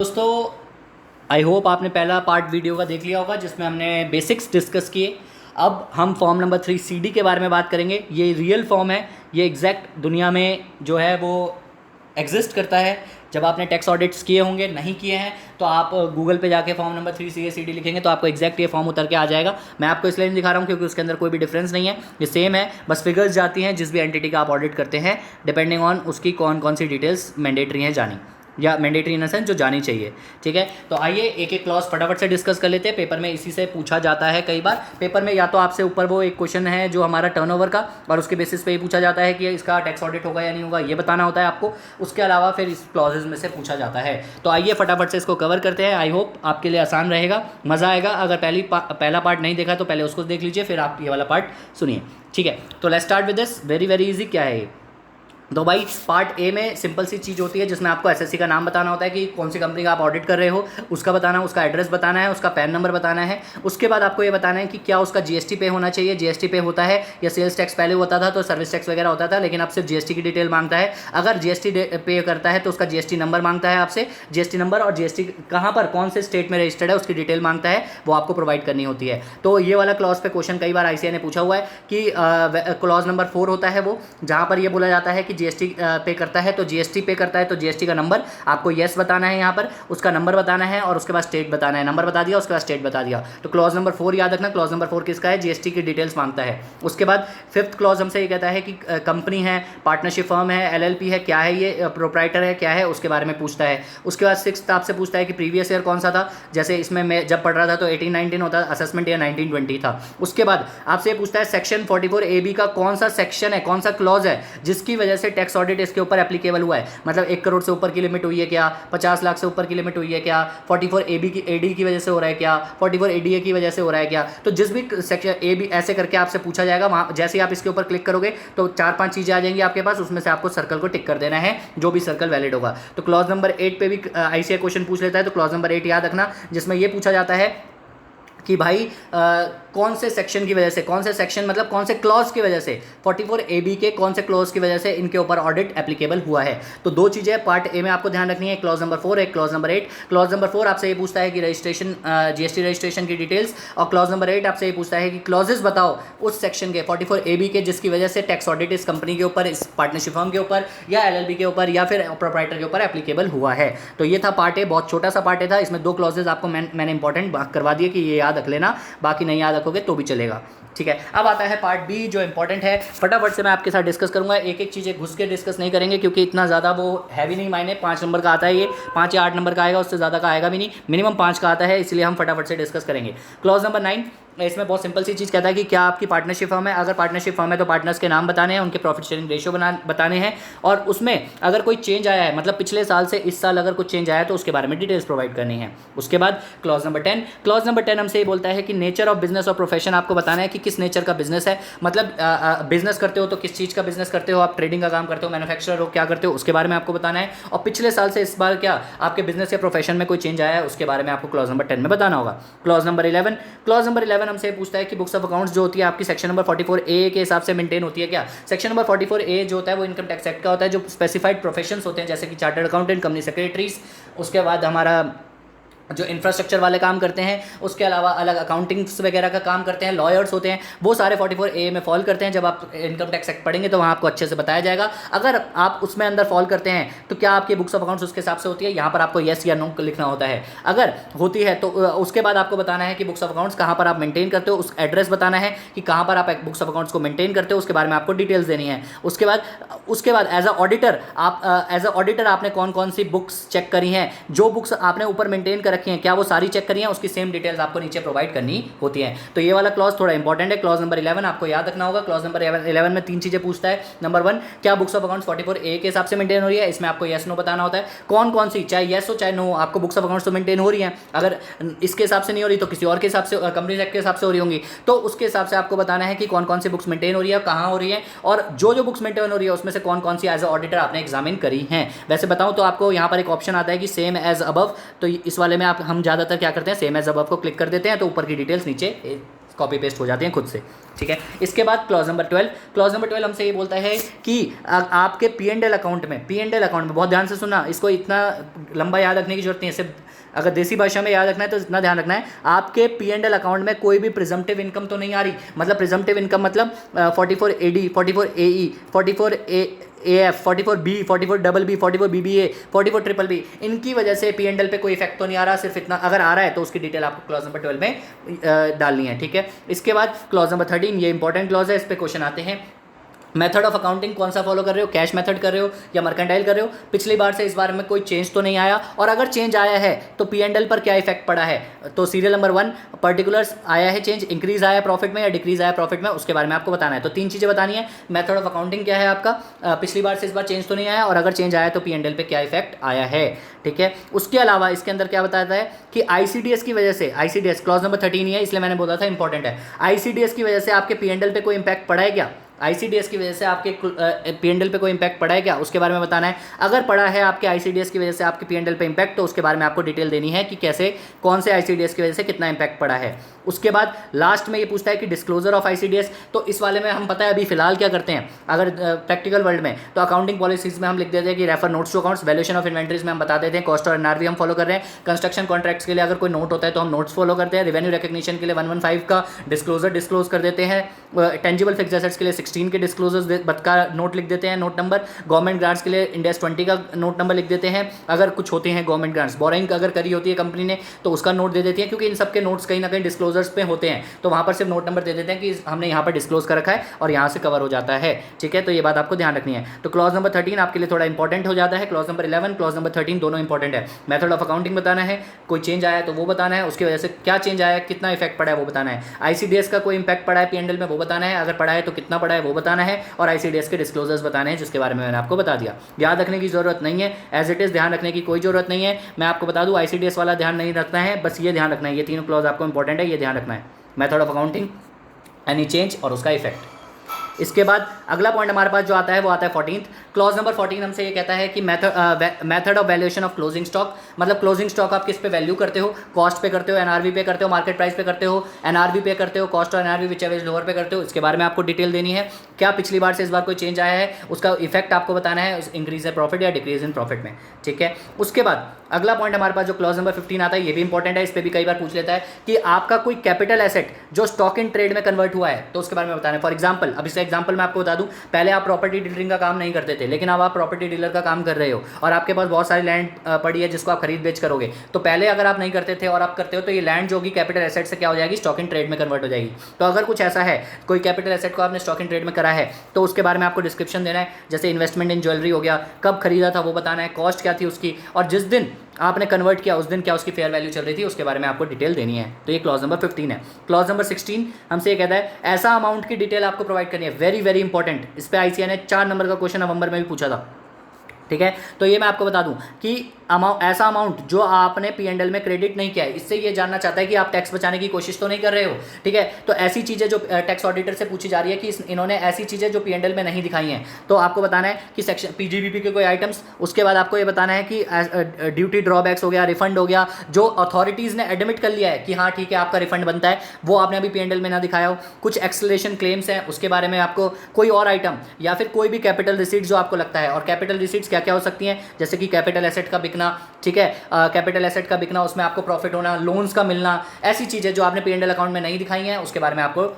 दोस्तों, I hope आपने पहला पार्ट वीडियो का देख लिया होगा जिसमें हमने बेसिक्स डिस्कस किए। अब हम फॉर्म नंबर 3 सीडी के बारे में बात करेंगे। ये रियल फॉर्म है, ये एग्जैक्ट दुनिया में जो है वो एग्जिस्ट करता है। जब आपने टैक्स ऑडिट्स किए होंगे, नहीं किए हैं तो आप गूगल पे जाके फॉर्म नंबर 3 सी ए सी डी लिखेंगे तो आपको एग्जैक्ट ये फॉर्म उतर के आ जाएगा। मैं आपको इसलिए नहीं दिखा रहा हूँ क्योंकि उसके अंदर कोई भी डिफरेंस नहीं है, ये सेम है, बस फिगर्स जाती हैं जिस भी एंटिटी का आप ऑडिट करते हैं, डिपेंडिंग ऑन उसकी कौन कौन सी डिटेल्स मैंडेटरी हैं जानी, या मैंडेटरी इन सेंस जो जानी चाहिए। ठीक है, तो आइए एक एक क्लॉज फटाफट से डिस्कस कर लेते हैं। पेपर में इसी से पूछा जाता है कई बार। पेपर में या तो आपसे ऊपर वो एक क्वेश्चन है जो हमारा टर्नओवर का, और उसके बेसिस पे ही पूछा जाता है कि इसका टैक्स ऑडिट होगा या नहीं होगा, ये बताना होता है आपको। उसके अलावा फिर इस क्लॉजेज में से पूछा जाता है। तो आइए फटाफट से इसको कवर करते हैं। आई होप आपके लिए आसान रहेगा, मज़ा आएगा। अगर पहला पार्ट नहीं देखा तो पहले उसको देख लीजिए, फिर आप ये वाला पार्ट सुनिए। ठीक है, तो let's start with this. Very very easy. क्या है ये? तो भाई पार्ट ए में सिंपल सी चीज़ होती है जिसमें आपको एसएससी का नाम बताना होता है कि कौन सी कंपनी का आप ऑडिट कर रहे हो, उसका बताना, उसका एड्रेस बताना है, उसका पैन नंबर बताना है। उसके बाद आपको ये बताना है कि क्या उसका जीएसटी पे होना चाहिए, जीएसटी पे होता है या सेल्स टैक्स पहले होता था तो सर्विस टैक्स वगैरह होता था, लेकिन अब सिर्फ जीएसटी की डिटेल मांगता है। अगर जीएसटी पे करता है तो उसका जीएसटी नंबर मांगता है आपसे, जीएसटी नंबर और जीएसटी कहाँ पर कौन से स्टेट में रजिस्टर्ड है उसकी डिटेल मांगता है, वो आपको प्रोवाइड करनी होती है। तो ये वाला क्लॉज पे क्वेश्चन कई बार आईसीआई ने पूछा हुआ है कि क्लॉज नंबर 4 होता है वो, जहाँ पर ये बोला जाता है कि जीएसटी पे करता है तो जीएसटी पे करता है तो जीएसटी का नंबर आपको येस बताना है, यहाँ पर उसका नंबर बताना है और उसके बाद स्टेट बताना है। नंबर बता दिया, उसके बाद स्टेट बता दिया। तो क्लॉज नंबर 4 याद रखना। क्लॉज नंबर 4 किसका है? जीएसटी की डिटेल्स मांगता है। उसके बाद 5th क्लॉज हमसे ये कहता है कि कंपनी है, पार्टनरशिप फर्म है, एलएलपी है, क्या है ये, प्रोप्राइटर है, क्या है, उसके बारे में पूछता है। उसके बाद 6th आपसे पूछता है कि प्रीवियस ईयर कौन सा था। जैसे इसमें मैं जब पढ़ रहा था तो 18-19 होता, असेसमेंट ईयर 19-20 था। उसके बाद आपसे पूछता है सेक्शन 44 AB का कौन सा सेक्शन है, कौन सा क्लॉज है जिसकी वजह से टैक्स ऑडिट इसके ऊपर एप्लीकेबल हुआ है। मतलब 1 करोड़ से ऊपर की लिमिट हुई है क्या, 50 लाख से ऊपर की लिमिट हुई है क्या, 44 AB की AD की वजह से हो रहा है क्या, 44 ADA की वजह से हो रहा है क्या। तो जिस भी सेक्शन ए बी ऐसे करके आपसे पूछा जाएगा, वहाँ जैसे ही आप इसके ऊपर क्लिक करोगे तो 4-5 चीज़ें आ जाएंगी आपके पास, उसमें से आपको सर्कल को टिक कर देना है, जो भी सर्कल वैलिड होगा। तो क्लॉज नंबर 8 पे भी आईसीआई क्वेश्चन पूछ लेता है, तो क्लॉज नंबर 8 याद रखना, जिसमें यह पूछा जाता है कि भाई कौन से सेक्शन की वजह से, कौन से सेक्शन मतलब कौन से क्लॉज की वजह से, 44 AB के कौन से क्लॉज की वजह से इनके ऊपर ऑडिट एप्लीकेबल हुआ है। तो दो चीज़ें पार्ट ए में आपको ध्यान रखनी है, क्लॉज नंबर 4 है, क्लॉज नंबर 8। क्लॉज नंबर 4 आपसे ये पूछता है कि रजिस्ट्रेशन, जीएसटी रजिस्ट्रेशन की डिटेल्स, और क्लॉज नंबर 8 आपसे ये पूछता है कि क्लॉजेस बताओ उस सेक्शन के 44 AB के जिसकी वजह से टैक्स ऑडिट इस कंपनी के ऊपर, इस पार्टनरशिप फर्म के ऊपर या एलएलबी के ऊपर या फिर प्रोप्राइटर के ऊपर एप्लीकेबल हुआ है। तो ये था पार्ट ए, बहुत छोटा सा पार्ट ए था। इसमें 2 क्लॉजेज आपको मैंने इंपॉर्टेंट करवा दिए कि ये याद रख लेना, बाकी नहीं याद रखोगे तो भी चलेगा। ठीक है, अब आता है पार्ट बी जो इंपॉर्टेंट है। फटाफट से मैं आपके साथ डिस्कस करूंगा, एक एक चीज़ें घुस के डिस्कस नहीं करेंगे क्योंकि इतना ज़्यादा वो हैवी नहीं मायने। 5 नंबर का आता है, ये 5 या 8 नंबर का आएगा, उससे ज़्यादा का आएगा भी नहीं, मिनिमम 5 का आता है, इसलिए हम फटाफट से डिस्कस करेंगे। क्लॉज नंबर 9, इसमें बहुत सिंपल सी चीज़ कहता है कि क्या आपकी पार्टनरशिप फर्म है। अगर पार्टनरशिप फर्म है तो पार्टनर्स के नाम बताने हैं, उनके प्रॉफिट शेयरिंग रेशियो बताने हैं, और उसमें अगर कोई चेंज आया है, मतलब पिछले साल से इस साल अगर कुछ चेंज आया है तो उसके बारे में डिटेल्स प्रोवाइड करनी है। उसके बाद क्लॉज नंबर 10, क्लॉज नंबर 10 हमसे ये बोलता है कि नेचर ऑफ बिजनेस और प्रोफेशन आपको बताना है कि किस नेचर का बिजनेस है। मतलब बिजनेस करते हो तो किस चीज़ का बिजनेस करते हो, आप ट्रेडिंग का काम करते हो, मैन्युफैक्चरर हो, क्या करते हो, उसके बारे में आपको बताना है। और पिछले साल से इस बार क्या आपके बिजनेस या प्रोफेशन में कोई चेंज आया है उसके बारे में आपको क्लॉज नंबर 10 में बताना होगा। क्लॉज नंबर 11, क्लॉज नंबर 11 हमसे पूछता है कि बुक्स ऑफ अकाउंट्स जो होती है आपकी सेक्शन नंबर 44A के हिसाब से मेंटेन होती है क्या। सेक्शन नंबर 44A जो होता है वो इनकम टैक्स एक्ट का होता है, जो स्पेसिफाइड प्रोफेशंस होते हैं जैसे कि चार्टर्ड अकाउंटेंट, कंपनी सेक्रेटरीज, उसके बाद हमारा जो इंफ्रास्ट्रक्चर वाले काम करते हैं, उसके अलावा अलग अकाउंटिंग्स वगैरह का काम करते हैं, लॉयर्स होते हैं, वो सारे 44A में फॉल करते हैं। जब आप इनकम टैक्स एक्ट पढ़ेंगे तो वहाँ आपको अच्छे से बताया जाएगा। अगर आप उसमें अंदर फॉल करते हैं तो क्या आपकी बुक्स ऑफ अकाउंट्स उसके हिसाब से होती है, यहाँ पर आपको येस या नो लिखना होता है। अगर होती है तो उसके बाद आपको बताना है कि बुक्स ऑफ अकाउंट्स कहाँ पर आप मेंटेन करते हो, उस एड्रेस बताना है कि कहाँ पर आप बुक्स ऑफ अकाउंट्स को मेंटेन करते हो, उसके बारे में आपको डिटेल्स देनी है। उसके बाद एज अ ऑडिटर आपने कौन कौन सी बुक्स चेक करी हैं, जो बुक्स आपने ऊपर मेंटेन कर रखी हैं क्या वो सारी चेक करिए, उसकी सेम डिटेल्स आपको नीचे प्रोवाइड करनी होती है। तो ये वाला क्लॉज थोड़ा इंपॉर्टेंट है। क्लॉज नंबर 11 आपको याद रखना होगा। क्लॉज नंबर 11 में 3 चीजें पूछता है। नंबर 1, क्या बुक्स ऑफ अकाउंट्स 44A के हिसाब से मेंटेन हो रही है, इसमें आपको येस नो बताना होता है। कौन कौन सी, चाहे येस हो चाहे नो, आपको बुक्स ऑफ अकाउंट्स तो मेंटेन हो रही है। अगर इसके हिसाब से नहीं हो रही तो किसी और के हिसाब से, कंपनी एक्ट के हिसाब से हो रही होंगी, तो उसके हिसाब से आपको बताना है कि कौन कौन सी बुक्स मेंटेन हो रही है, कहाँ हो रही है, और जो बुक्स मेंटेन हो रही है उसमें से कौन कौन सी एज अ ऑडिटर आपने एग्जामिन करी हैं। वैसे बताऊं तो आपको यहाँ पर एक ऑप्शन आता है कि सेम एज अबव, तो इस वाले में हम ज़्यादातर क्या करते हैं, सेम एज अबव को क्लिक कर देते हैं तो ऊपर की डिटेल्स नीचे कॉपी पेस्ट हो जाते हैं खुद से, ठीक है। इसके बाद क्लॉज नंबर 12, क्लॉज नंबर 12 हमसे ये बोलता है कि आपके P&L अकाउंट में, P&L अकाउंट में बहुत ध्यान से सुनना, इसको इतना लंबा याद रखने की जरूरत नहीं है, सिर्फ अगर देसी भाषा में याद रखना है तो इतना ध्यान रखना है, आपके P&L अकाउंट में कोई भी प्रिजम्पटिव इनकम तो नहीं आ रही। मतलब प्रिजम्पटिव इनकम मतलब 44 AD, 44 AE, 44 AF, 44 B, 44 BB, 44 BBA, 44 BBB, इनकी वजह से P&L पे कोई इफेक्ट तो नहीं आ रहा। सिर्फ इतना अगर आ रहा है तो उसकी डिटेल आपको क्लॉज नंबर 12 में डालनी है, ठीक है। इसके बाद क्लॉज नंबर 13, ये इंपॉर्टेंट क्लॉज है, इस पर क्वेश्चन आते हैं। मेथड ऑफ अकाउंटिंग कौन सा फॉलो कर रहे हो, कैश मेथड कर रहे हो या मर्केंटाइल कर रहे हो। पिछली बार से इस बार में कोई चेंज तो नहीं आया, और अगर चेंज आया है तो P&L पर क्या इफेक्ट पड़ा है। तो सीरियल नंबर 1 पर्टिकुलर्स आया है चेंज, इंक्रीज आया प्रॉफिट में या डिक्रीज आया प्रॉफिट में, उसके बारे में आपको बताना है। तो 3 चीज़ें बतानी है। मेथड ऑफ अकाउंटिंग क्या है आपका, पिछली बार से इस बार चेंज तो नहीं आया, और अगर चेंज आया तो P&L पे क्या इफेक्ट आया है, ठीक है। उसके अलावा इसके अंदर क्या बताता है कि ICDS की वजह से, ICDS क्लॉज नंबर 13 ही है इसलिए मैंने बोला था इंपॉर्टेंट है, ICDS की वजह से आपके P&L पे कोई इंपैक्ट पड़ा है क्या, ICDS की वजह से आपके P&L पे कोई इंपैक्ट पड़ा है क्या, उसके बारे में बताना है। अगर पड़ा है आपके ICDS की वजह से आपके P&L पे इंपैक्ट, तो उसके बारे में आपको डिटेल देनी है कि कैसे, कौन से ICDS की वजह से कितना इंपैक्ट पड़ा है। उसके बाद लास्ट में ये पूछता है कि डिस्क्लोजर ऑफ ICDS, तो इस वाले में हम पता है अभी फिलहाल क्या करते हैं, अगर प्रैक्टिकल वर्ल्ड में तो अकाउंटिंग पॉलिसीज में हम लिख देते हैं कि refer notes to accounts, valuation of inventories में हम बता देते हैं कॉस्ट और NRV हम फॉलो कर रहे हैं। कंस्ट्रक्शन कॉन्ट्रैक्ट्स के लिए अगर कोई नोट होता है तो हम नोट्स फॉलो करते हैं। रेवेन्यू रिकग्निशन के लिए 115 का डिस्क्लोजर डिस्क्लोज कर देते हैं। टेंजिबल फिक्स्ड एसेट्स के लिए 16 के डिस्क्लोजर्स का नोट लिख देते हैं, नोट नंबर। गवर्नमेंट ग्रांट्स के लिए इंडेस 20 का नोट नंबर लिख देते हैं। अगर कुछ होते हैं गवर्नमेंट ग्रांट्स, बोरिंग अगर करी होती है कंपनी ने तो उसका नोट दे देती है, क्योंकि इन सब के नोट्स कहीं ना कहीं डिस्क्लोजर्स पे होते हैं, तो वहाँ पर सिर्फ नोट नंबर दे देते हैं कि हमने यहाँ पर डिस्क्लोज कर रखा है और यहाँ से कवर हो जाता है, ठीक है। तो ये बात आपको ध्यान रखनी है। तो क्लॉज नंबर 13 आपके लिए थोड़ा इंपॉर्टेंट हो जाता है, क्लॉज नंबर 11, क्लॉज नंबर 13 दोनों इंपॉर्टेंट है। मेथड ऑफ अकाउंटिंग बताना है, कोई चेंज आया है तो वो बताना है, उसकी वजह से क्या चेंज आया है, कितना इफेक्ट पड़ा है वो बताना है। ICDS का कोई इंपैक्ट पड़ा है P&L में वो बताना है, अगर पड़ा है तो कितना पड़ा है वो बताना है, और ICDS के डिस्क्लोजर्स बताने हैं जिसके बारे में मैंने आपको बता दिया। याद रखने की जरूरत नहीं है, एज इट इज़ ध्यान रखने की कोई जरूरत नहीं है। मैं आपको बता दूं ICDS वाला ध्यान नहीं रखना है, बस ये ध्यान रखना है, ये तीनों क्लॉज आपको इंपॉर्टेंट है, ये ध्यान रखना है। Method of accounting, any change और उसका इफेक्ट। इसके बाद अगला पॉइंट हमारे पास जो आता है वो आता है 14th क्लॉज नंबर 14 हमसे ये कहता है कि method of valuation of closing stock, मतलब क्लोजिंग स्टॉक आप किस पे वैल्यू करते हो, कॉस्ट पे करते हो, NRV पे करते हो, मार्केट प्राइस पे करते हो, NRV पे करते हो, कॉस्ट और NRV विच एवरेज लोअर पे करते हो, इसके बारे में आपको डिटेल देनी है। क्या पिछली बार से इस बार कोई चेंज आया है, उसका इफेक्ट आपको बताना है, इंक्रीज इन प्रॉफिट या डिक्रीज इन प्रॉफिट में, ठीक है। उसके बाद अगला पॉइंट हमारे पास जो क्लॉज नंबर 15 आता है, ये भी इंपॉर्टेंट है, इस पर भी कई बार पूछ लेता है कि आपका कोई कैपिटल एसेट जो स्टॉक इन ट्रेड में कन्वर्ट हुआ है तो उसके बारे में बताना है। फॉर एग्जाम्पल, अब इसका एग्जाम्पल मैं आपको बता दूं, पहले आप प्रॉपर्टी डीलरिंग का काम नहीं करते थे, लेकिन अब आप प्रॉपर्टी डीलर का काम कर रहे हो और आपके पास बहुत सारी लैंड पड़ी है जिसको आप खरीद बेच करोगे। तो पहले अगर आप नहीं करते थे और आप करते हो तो ये लैंड जो होगी कैपिटल एसेट से क्या हो जाएगी, स्टॉक इन ट्रेड में कन्वर्ट हो जाएगी। तो अगर कुछ ऐसा है, कोई कैपिटल एसेट को आपने स्टॉक इन ट्रेड में करा है तो उसके बारे में आपको डिस्क्रिप्शन देना है। जैसे इन्वेस्टमेंट इन ज्वेलरी हो गया, कब खरीदा था वो बताना है, कॉस्ट क्या थी उसकी, और जिस दिन आपने कन्वर्ट किया उस दिन क्या उसकी फेयर वैल्यू चल रही थी, उसके बारे में आपको डिटेल देनी है। तो ये क्लॉज नंबर 15 है। क्लॉज नंबर 16 हमसे ये कहता है ऐसा अमाउंट की डिटेल आपको प्रोवाइड करनी है, वेरी वेरी इंपॉर्टेंट। इस पे ICAI ने 4 नंबर का क्वेश्चन नवंबर में भी पूछा था, ठीक है। तो ये मैं आपको बता दूं कि ऐसा अमाउंट जो आपने P&L में क्रेडिट नहीं किया है, इससे ये जानना चाहता है कि आप टैक्स बचाने की कोशिश तो नहीं कर रहे हो, ठीक है। तो ऐसी चीज़ें जो टैक्स ऑडिटर से पूछी जा रही है कि इन्होंने ऐसी चीज़ें जो P&L में नहीं दिखाई हैं, तो आपको बताना है कि सेक्शन PGBP के कोई आइटम्स, उसके बाद आपको ये बताना है कि ड्यूटी ड्रॉबैक्स हो गया, रिफंड हो गया, जो अथॉरिटीज़ ने एडमिट कर लिया है कि हाँ ठीक है आपका रिफंड बनता है, वो आपने अभी P&L में ना दिखाया हो। कुछ एक्सेलरेशन क्लेम्स हैं, उसके बारे में आपको कोई और आइटम या फिर कोई भी कैपिटल रिसीट्स जो आपको लगता है, और कैपिटल रिसीट्स क्या क्या हो सकती हैं, जैसे कि कैपिटल एसेट का बिकना, ठीक है, कैपिटल एसेट का बिकना, उसमें आपको प्रॉफिट होना, लोन्स का मिलना, ऐसी चीज़ें जो आपने P&L अकाउंट में नहीं दिखाई हैं उसके बारे में आपको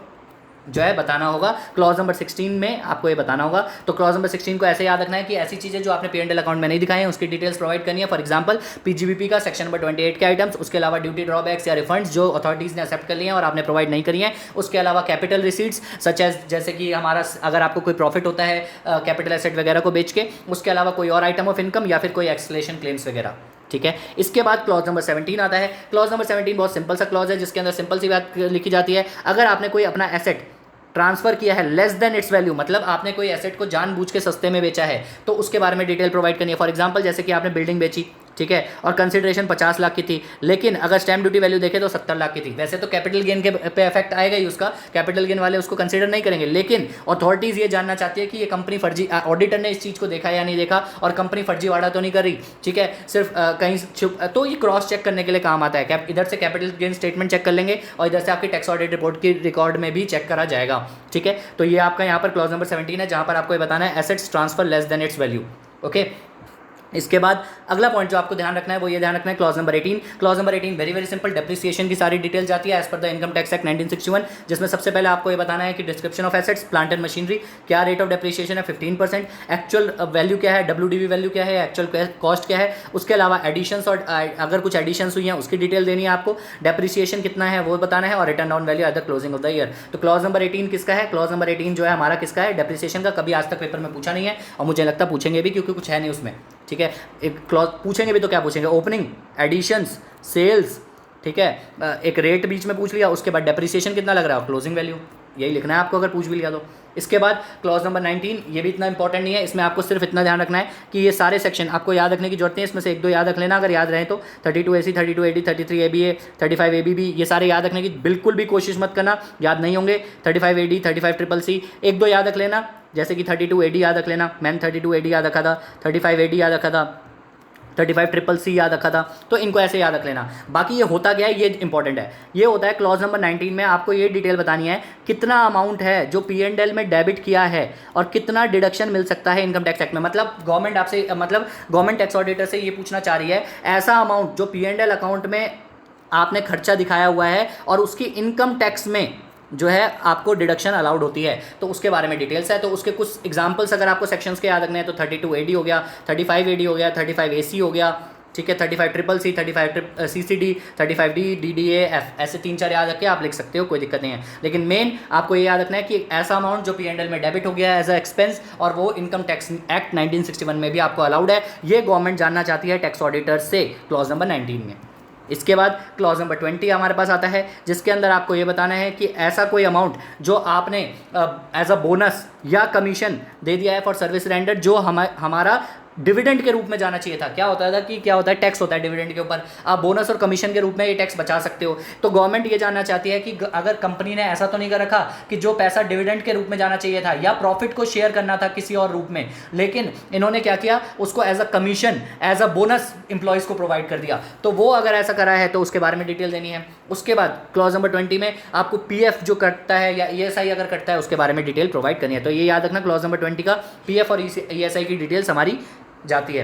जो है बताना होगा। क्लॉज नंबर 16 में आपको ये बताना होगा। तो क्लॉज नंबर 16 को ऐसे याद रखना है कि ऐसी चीज़ें जो आपने P&L अकाउंट में नहीं दिखाई हैं उसकी डिटेल्स प्रोवाइड करनी है। फॉर एग्जांपल PGBP का सेक्शन नंबर 28 के आइटम्स, उसके अलावा ड्यूटी ड्रॉबैक्स या रिफंड्स जो अथॉरिटीज़ ने एक्सेप्ट कर लिए हैं और आपने प्रोवाइड नहीं करी हैं, उसके अलावा कैपिटल रिसीट्स सच एज, जैसे कि हमारा अगर आपको कोई प्रॉफिट होता है कैपिटल एसेट वगैरह को बेच के, उसके अलावा कोई और आइटम ऑफ इनकम या फिर कोई एक्सलेशन क्लेम्स वगैरह, ठीक है। इसके बाद क्लॉज नंबर 17 आता है। क्लॉज नंबर 17 बहुत सिंपल सा क्लॉज है जिसके अंदर सिंपल सी बात लिखी जाती है, अगर आपने कोई अपना एसेट ट्रांसफर किया है लेस देन इट्स वैल्यू, मतलब आपने कोई एसेट को जानबूझ के सस्ते में बेचा है, तो उसके बारे में डिटेल प्रोवाइड करनी है। फॉर एग्जांपल जैसे कि आपने बिल्डिंग बेची, ठीक है, और कंसिडरेशन 50 लाख की थी, लेकिन अगर स्टैम्प ड्यूटी वैल्यू देखें तो 70 लाख की थी। वैसे तो कैपिटल गेन के पे इफेक्ट आएगा ही उसका, कैपिटल गेन वाले उसको कंसीडर नहीं करेंगे, लेकिन अथॉरिटीज़ ये जानना चाहती है कि ये कंपनी फर्जी, ऑडिटर ने इस चीज़ को देखा या नहीं देखा, और कंपनी फर्जीवाड़ा तो नहीं कर रही, ठीक है, सिर्फ कहीं तो ये क्रॉस चेक करने के लिए काम आता है। इधर से कैपिटल गेन स्टेटमेंट चेक कर लेंगे और इधर से आपकी टैक्स ऑडिट रिपोर्ट की रिकॉर्ड में भी चेक करा जाएगा, ठीक है। तो ये आपका यहाँ पर क्लॉज नंबर 17 है, जहाँ पर आपको ये बताना है assets transfer less than it's value, okay. इसके बाद अगला पॉइंट जो आपको ध्यान रखना है वो ये ध्यान रखना है clause number 18। Clause number 18 very very simple, depreciation की सारी डिटेल जाती है as per the income tax act 1961, जिसमें सबसे पहले आपको ये बताना है कि description of assets, plant and machinery, क्या रेट ऑफ डेप्रिसिएशन है 15%, एक्चुअल वैल्यू क्या है, WDV वैल्यू क्या है, एक्चुअल कॉस्ट क्या है, उसके अलावा एडिशंस और अगर कुछ एडिशंस हुई हैं उसकी डिटेल देनी है आपको, डेप्रिसिएशन कितना है वो बताना है, और return down value at the closing of the year. तो क्लॉज नंबर 18 किसका है? क्लॉज नंबर 18 जो है हमारा किसका है? डेप्रिसिएशन का। कभी आज तक पेपर में पूछा नहीं है और मुझे लगता पूछेंगे भी, क्योंकि कुछ है नहीं उसमें, ठीक है। एक क्लॉज पूछेंगे भी तो क्या पूछेंगे? ओपनिंग, एडिशंस, सेल्स, ठीक है, एक रेट बीच में पूछ लिया, उसके बाद डेप्रिसिएशन कितना लग रहा है, क्लोजिंग वैल्यू, यही लिखना है आपको अगर पूछ भी लिया तो। इसके बाद क्लॉज नंबर 19, ये भी इतना इंपॉर्टेंट नहीं है, इसमें आपको सिर्फ इतना ध्यान रखना है कि ये सारे सेक्शन आपको याद रखने की जरूरत नहीं है, इसमें से एक दो याद रख लेना अगर याद रहे तो। 32AC, 32AD, 33ABA, 35ABB, ये सारे याद रखने की बिल्कुल भी कोशिश मत करना, याद नहीं होंगे। 35AD, 35CCC, एक दो याद रख लेना, जैसे कि 32AD याद रख लेना, मैंने 32AD याद रखा था, 35AD याद रखा था, 35CCC याद रखा था, तो इनको ऐसे याद रख लेना। बाकी ये होता क्या है, ये इंपॉर्टेंट है, ये होता है क्लॉज नंबर 19 में आपको ये डिटेल बतानी है कितना अमाउंट है जो P&L में डेबिट किया है और कितना डिडक्शन मिल सकता है इनकम टैक्स एक्ट में। मतलब गवर्नमेंट आपसे, मतलब गवर्नमेंट टैक्स ऑडिटर से ये पूछना चाह रही है, ऐसा अमाउंट जो P&L अकाउंट में आपने खर्चा दिखाया हुआ है और उसकी इनकम टैक्स में जो है आपको डिडक्शन अलाउड होती है, तो उसके बारे में डिटेल्स है। तो उसके कुछ एग्जांपल्स अगर आपको सेक्शंस के याद रखने हैं तो 32AD हो गया, 35AD हो गया, 35AC हो गया, ठीक है, 35CCC, 35CCD, 35D, DDA, F, ऐसे 3-4 याद रख के आप लिख सकते हो, कोई दिक्कत नहीं है। लेकिन मेन आपको ये याद रखना है कि ऐसा अमाउंट जो P&L में डेबिट हो गया है एज अ एक्सपेंस, और वो इनकम टैक्स एक्ट 1961 में भी आपको अलाउड है, ये गवर्नमेंट जानना चाहती है टैक्स ऑडिटर से क्लॉज नंबर 19 में। इसके बाद क्लॉज नंबर 20 हमारे पास आता है, जिसके अंदर आपको ये बताना है कि ऐसा कोई अमाउंट जो आपने एज अ बोनस या कमीशन दे दिया है फॉर सर्विस रेंडर, जो हमारा डिविडेंड के रूप में जाना चाहिए था। क्या होता है कि क्या होता है, टैक्स होता है डिविडेंड के ऊपर, आप बोनस और कमीशन के रूप में ये टैक्स बचा सकते हो। तो गवर्नमेंट ये जानना चाहती है कि अगर कंपनी ने ऐसा तो नहीं कर रखा कि जो पैसा डिविडेंड के रूप में जाना चाहिए था या प्रॉफिट को शेयर करना था किसी और रूप में, लेकिन इन्होंने क्या किया, उसको as a commission, as a bonus employees को प्रोवाइड कर दिया। तो वो अगर ऐसा करा है तो उसके बारे में डिटेल देनी है। उसके बाद क्लॉज नंबर 20 में आपको PF जो कटता है या ESI अगर कटता है उसके बारे में डिटेल प्रोवाइड करनी है। तो ये याद रखना, क्लॉज नंबर 20 का PF और ESI की डिटेल्स हमारी जाती है,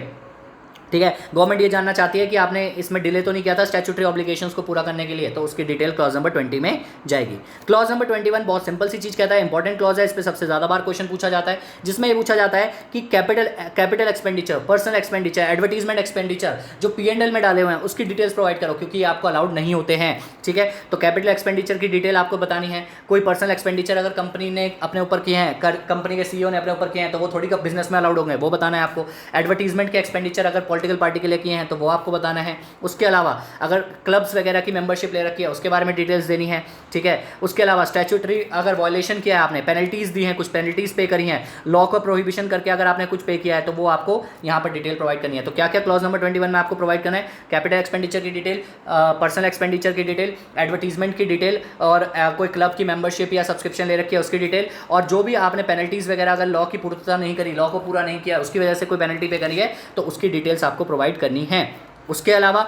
ठीक है। गवर्नमेंट ये जानना चाहती है कि आपने इसमें डिले तो नहीं किया था स्टैट्यूटरी ऑब्लिगेशंस को पूरा करने के लिए, तो उसकी डिटेल क्लॉज नंबर 20 में जाएगी। क्लॉज नंबर 21 बहुत सिंपल सी चीज़ कहता है, इंपॉर्टेंट क्लॉज है, इस पर सबसे ज़्यादा बार क्वेश्चन पूछा जाता है, जिसमें ये पूछा जाता है कि capital expenditure, personal expenditure, advertisement expenditure जो P&L में डाले हुए हैं उसकी डिटेल्स प्रोवाइड करो, क्योंकि ये आपको अलाउड नहीं होते हैं, ठीक है। तो कैपिटल एक्सपेंडिचर की डिटेल आपको बतानी है। कोई पर्सनल एक्सपेंडिचर अगर कंपनी ने अपने ऊपर किए हैं, कंपनी के CEO ने अपने ऊपर किए हैं, तो वो थोड़ी बिजनेस में अलाउड होंगे, वो बताना है आपको। एडवर्टीजमेंट के एक्सपेंडिचर अगर पॉलिटिकल पार्टी के लिए किए हैं तो वो आपको बताना है। उसके अलावा अगर क्लब्स वगैरह की मेंबरशिप ले रखी है उसके बारे में डिटेल्स देनी है, ठीक है। उसके अलावा स्टैट्यूटरी अगर वायलेशन किया है आपने, पेनल्टीज़ दी हैं, कुछ पेनल्टीज़ पे करी हैं, लॉ को प्रोहिबिशन करके अगर आपने कुछ पे किया है तो वो आपको यहाँ पर डिटेल प्रोवाइड करनी है। तो क्या क्या क्लॉज नंबर 21 में आपको प्रोवाइड करना है? कैपिटल एक्सपेंडिचर की डिटेल, पर्सनल एक्सपेंडिचर की डिटेल, एडवर्टीजमेंट की डिटेल, और कोई क्लब की मेंबरशिप या सब्सक्रिप्शन ले रखी है उसकी डिटेल, और जो भी आपने पेनल्टीज़ वगैरह अगर लॉ की पूर्तता नहीं करी, लॉ को पूरा नहीं किया, उसकी वजह से कोई पेनल्टी पे करी है तो उसकी डिटेल्स आपको प्रोवाइड करनी है। उसके अलावा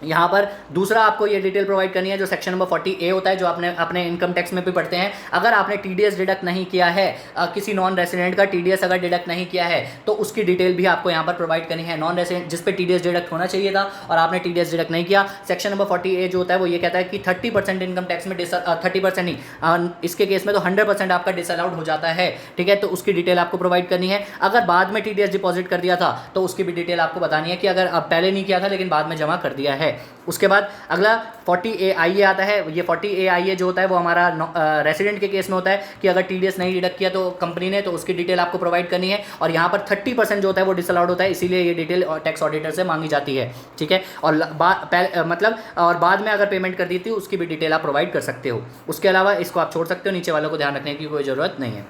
यहाँ पर दूसरा आपको ये डिटेल प्रोवाइड करनी है जो सेक्शन नंबर 40A होता है, जो आपने अपने इनकम टैक्स में भी पढ़ते हैं। अगर आपने TDS डिडक्ट नहीं किया है, किसी नॉन रेसिडेंट का TDS अगर डिडक्ट नहीं किया है तो उसकी डिटेल भी आपको यहाँ पर प्रोवाइड करनी है। नॉन रेसिडेंट जिस पे TDS डिडक्ट होना चाहिए था और आपने TDS डिडक्ट नहीं किया, सेक्शन नंबर 40A जो होता है वो ये कहता है कि 30% इनकम टैक्स में 30% नहीं, इसके केस में तो 100% आपका डिसअलाउड हो जाता है, ठीक है। तो उसकी डिटेल आपको प्रोवाइड करनी है। अगर बाद में TDS डिपॉजिट कर दिया था तो उसकी भी डिटेल आपको बतानी है कि अगर आप पहले नहीं किया था लेकिन बाद में जमा कर दिया है। उसके बाद अगला 40AIA आता है। ये 40AIA जो होता है वो हमारा रेसिडेंट के केस में होता है कि अगर TDS नहीं डिडक्ट किया तो कंपनी ने, तो उसकी डिटेल आपको प्रोवाइड करनी है। और यहाँ पर 30% जो होता है वो डिसअलाउड होता है, इसीलिए ये डिटेल टैक्स ऑडिटर से मांगी जाती है, ठीक है। और और बाद में अगर पेमेंट कर दी थी उसकी भी डिटेल आप प्रोवाइड कर सकते हो। उसके अलावा इसको आप छोड़ सकते हो, नीचे वालों को ध्यान रखने की कोई ज़रूरत नहीं है।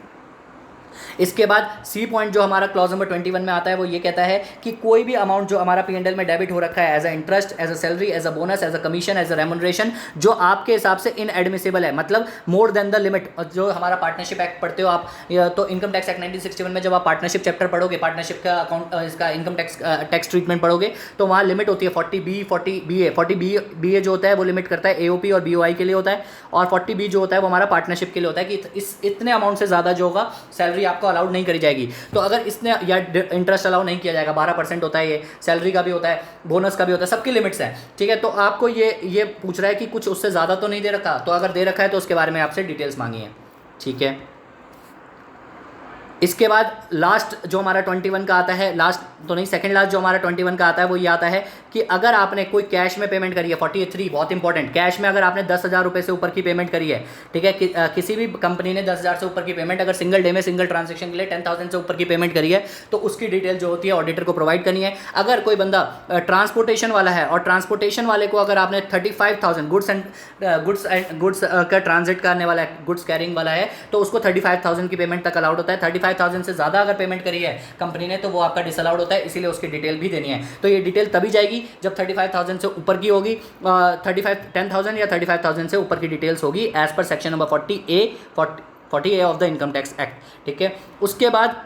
इसके बाद सी पॉइंट जो हमारा क्लॉज नंबर 21 में आता है वो ये कहता है कि कोई भी अमाउंट जो हमारा P&L में डेबिट हो रखा है as a interest, as a salary, as a bonus, as a commission, as a remuneration, जो आपके हिसाब से इनएडमिसिबल है, मतलब मोर देन द लिमिट। जो हमारा पार्टनरशिप एक्ट पढ़ते हो आप, तो इनकम टैक्स एक्ट 1961 में जब आप पार्टनरशिप चैप्टर पढ़ोगे, पार्टनरशिप का अकाउंट इसका इनकम टैक्स ट्रीटमेंट पढ़ोगे, तो वहाँ लिमिट होती है 40B 40BA। 40BA जो होता है वो लिमिट करता है AOP और BOI के लिए होता है, और 40B जो होता है वो हमारा पार्टनरशिप के लिए होता है कि इस इतने अमाउंट से ज़्यादा जो होगा सैलरी आपको अलाउड नहीं करी जाएगी। तो अगर इसने या इंटरेस्ट अलाउ नहीं किया जाएगा, 12% होता है, ये सैलरी का भी होता है, बोनस का भी होता है, सबकी लिमिट्स हैं, ठीक है। तो आपको ये पूछ रहा है कि कुछ उससे ज़्यादा तो नहीं दे रखा, तो अगर दे रखा है तो उसके बारे में आपसे डिटेल्स मांगी है, ठीक है। इसके बाद लास्ट जो हमारा 21 का आता है, लास्ट तो नहीं, सेकंड लास्ट जो हमारा 21 का आता है वो ये आता है कि अगर आपने कोई कैश में पेमेंट करी है, 43 बहुत इंपॉर्टेंट, कैश में अगर आपने 10,000 रुपये से ऊपर की पेमेंट करी है, ठीक है, किसी भी कंपनी ने 10,000 से ऊपर की पेमेंट अगर सिंगल डे में सिंगल ट्रांजेक्शन के लिए 10,000 से ऊपर की पेमेंट करी है, तो उसकी डिटेल जो होती है ऑडिटर को प्रोवाइड करनी है। अगर कोई बंदा ट्रांसपोर्टेशन वाला है और ट्रांसपोर्टेशन वाले को अगर आपने 35,000 गुड्स का ट्रांजिट करने वाला है, गुड्स कैरिंग वाला है, तो उसको 35,000 की पेमेंट तक अलाउड होता है। 35,000 से ज़्यादा अगर पेमेंट करी है कंपनी ने तो वो आपका डिसअलाउड होता है, इसीलिए उसकी डिटेल भी देनी है। तो ये डिटेल तभी जाएगी जब 35,000 से ऊपर की होगी, 10,000 या 35,000 से ऊपर की डिटेल्स होगी as per section number 40A of the income tax act, ठीक है। उसके बाद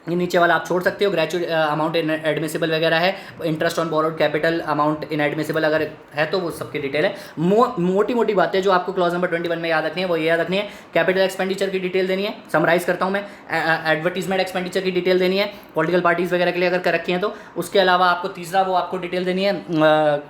ये नीचे वाला आप छोड़ सकते हो, ग्रेचुइट अमाउंट इन एडमिसिबल वगैरह है, interest on borrowed capital amount in admissible अगर है तो वो सबकी डिटेल है। मोटी मोटी बातें जो आपको क्लॉज नंबर 21 में याद रखनी है वो ये याद रखनी है, कैपिटल एक्सपेंडिचर की डिटेल देनी है, समराइज करता हूँ मैं, एडवर्टीजमेंट एक्सपेंडिचर की डिटेल देनी है, पॉलिटिकल पार्टीज वगैरह के लिए अगर कर रखी हैं तो। उसके अलावा आपको तीसरा वो आपको डिटेल देनी है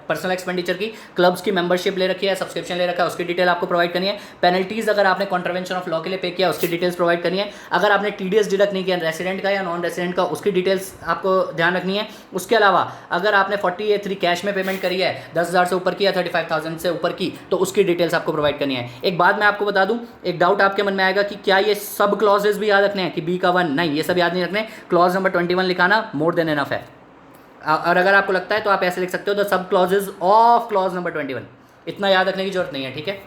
पर्सनल एक्सपेंडिचर की, क्लब्स की मेंबरशिप ले रखी है, सब्सक्रिप्शन ले रखा है, उसकी डिटेल आपको प्रोवाइड करनी है। पेनल्टीज अगर आपने कॉन्ट्रवेंशन ऑफ लॉ के लिए पे किया उसकी डिटेल्स प्रोवाइड करनी है। अगर आपने TDS डिडक्ट नहीं किया रेसिडेंट का या नॉन रेसिडेंट का, उसकी डिटेल्स आपको ध्यान रखनी है। उसके अलावा अगर आपने 40A3 कैश में पेमेंट करी है 10,000 से ऊपर की या 35,000 से ऊपर की, तो उसकी डिटेल्स आपको प्रोवाइड करनी है। एक बात मैं आपको बता दूं, एक डाउट आपके मन में आएगा कि क्या ये सब क्लॉजेस भी याद रखने हैं कि B का 1, नहीं, ये सब याद नहीं रखने। क्लॉज नंबर 21 लिखाना मोर देन एनफ है। और अगर आपको लगता है तो आप ऐसे लिख सकते हो the sub clauses of clause number 21, इतना याद रखने की जरूरत नहीं है, ठीक है।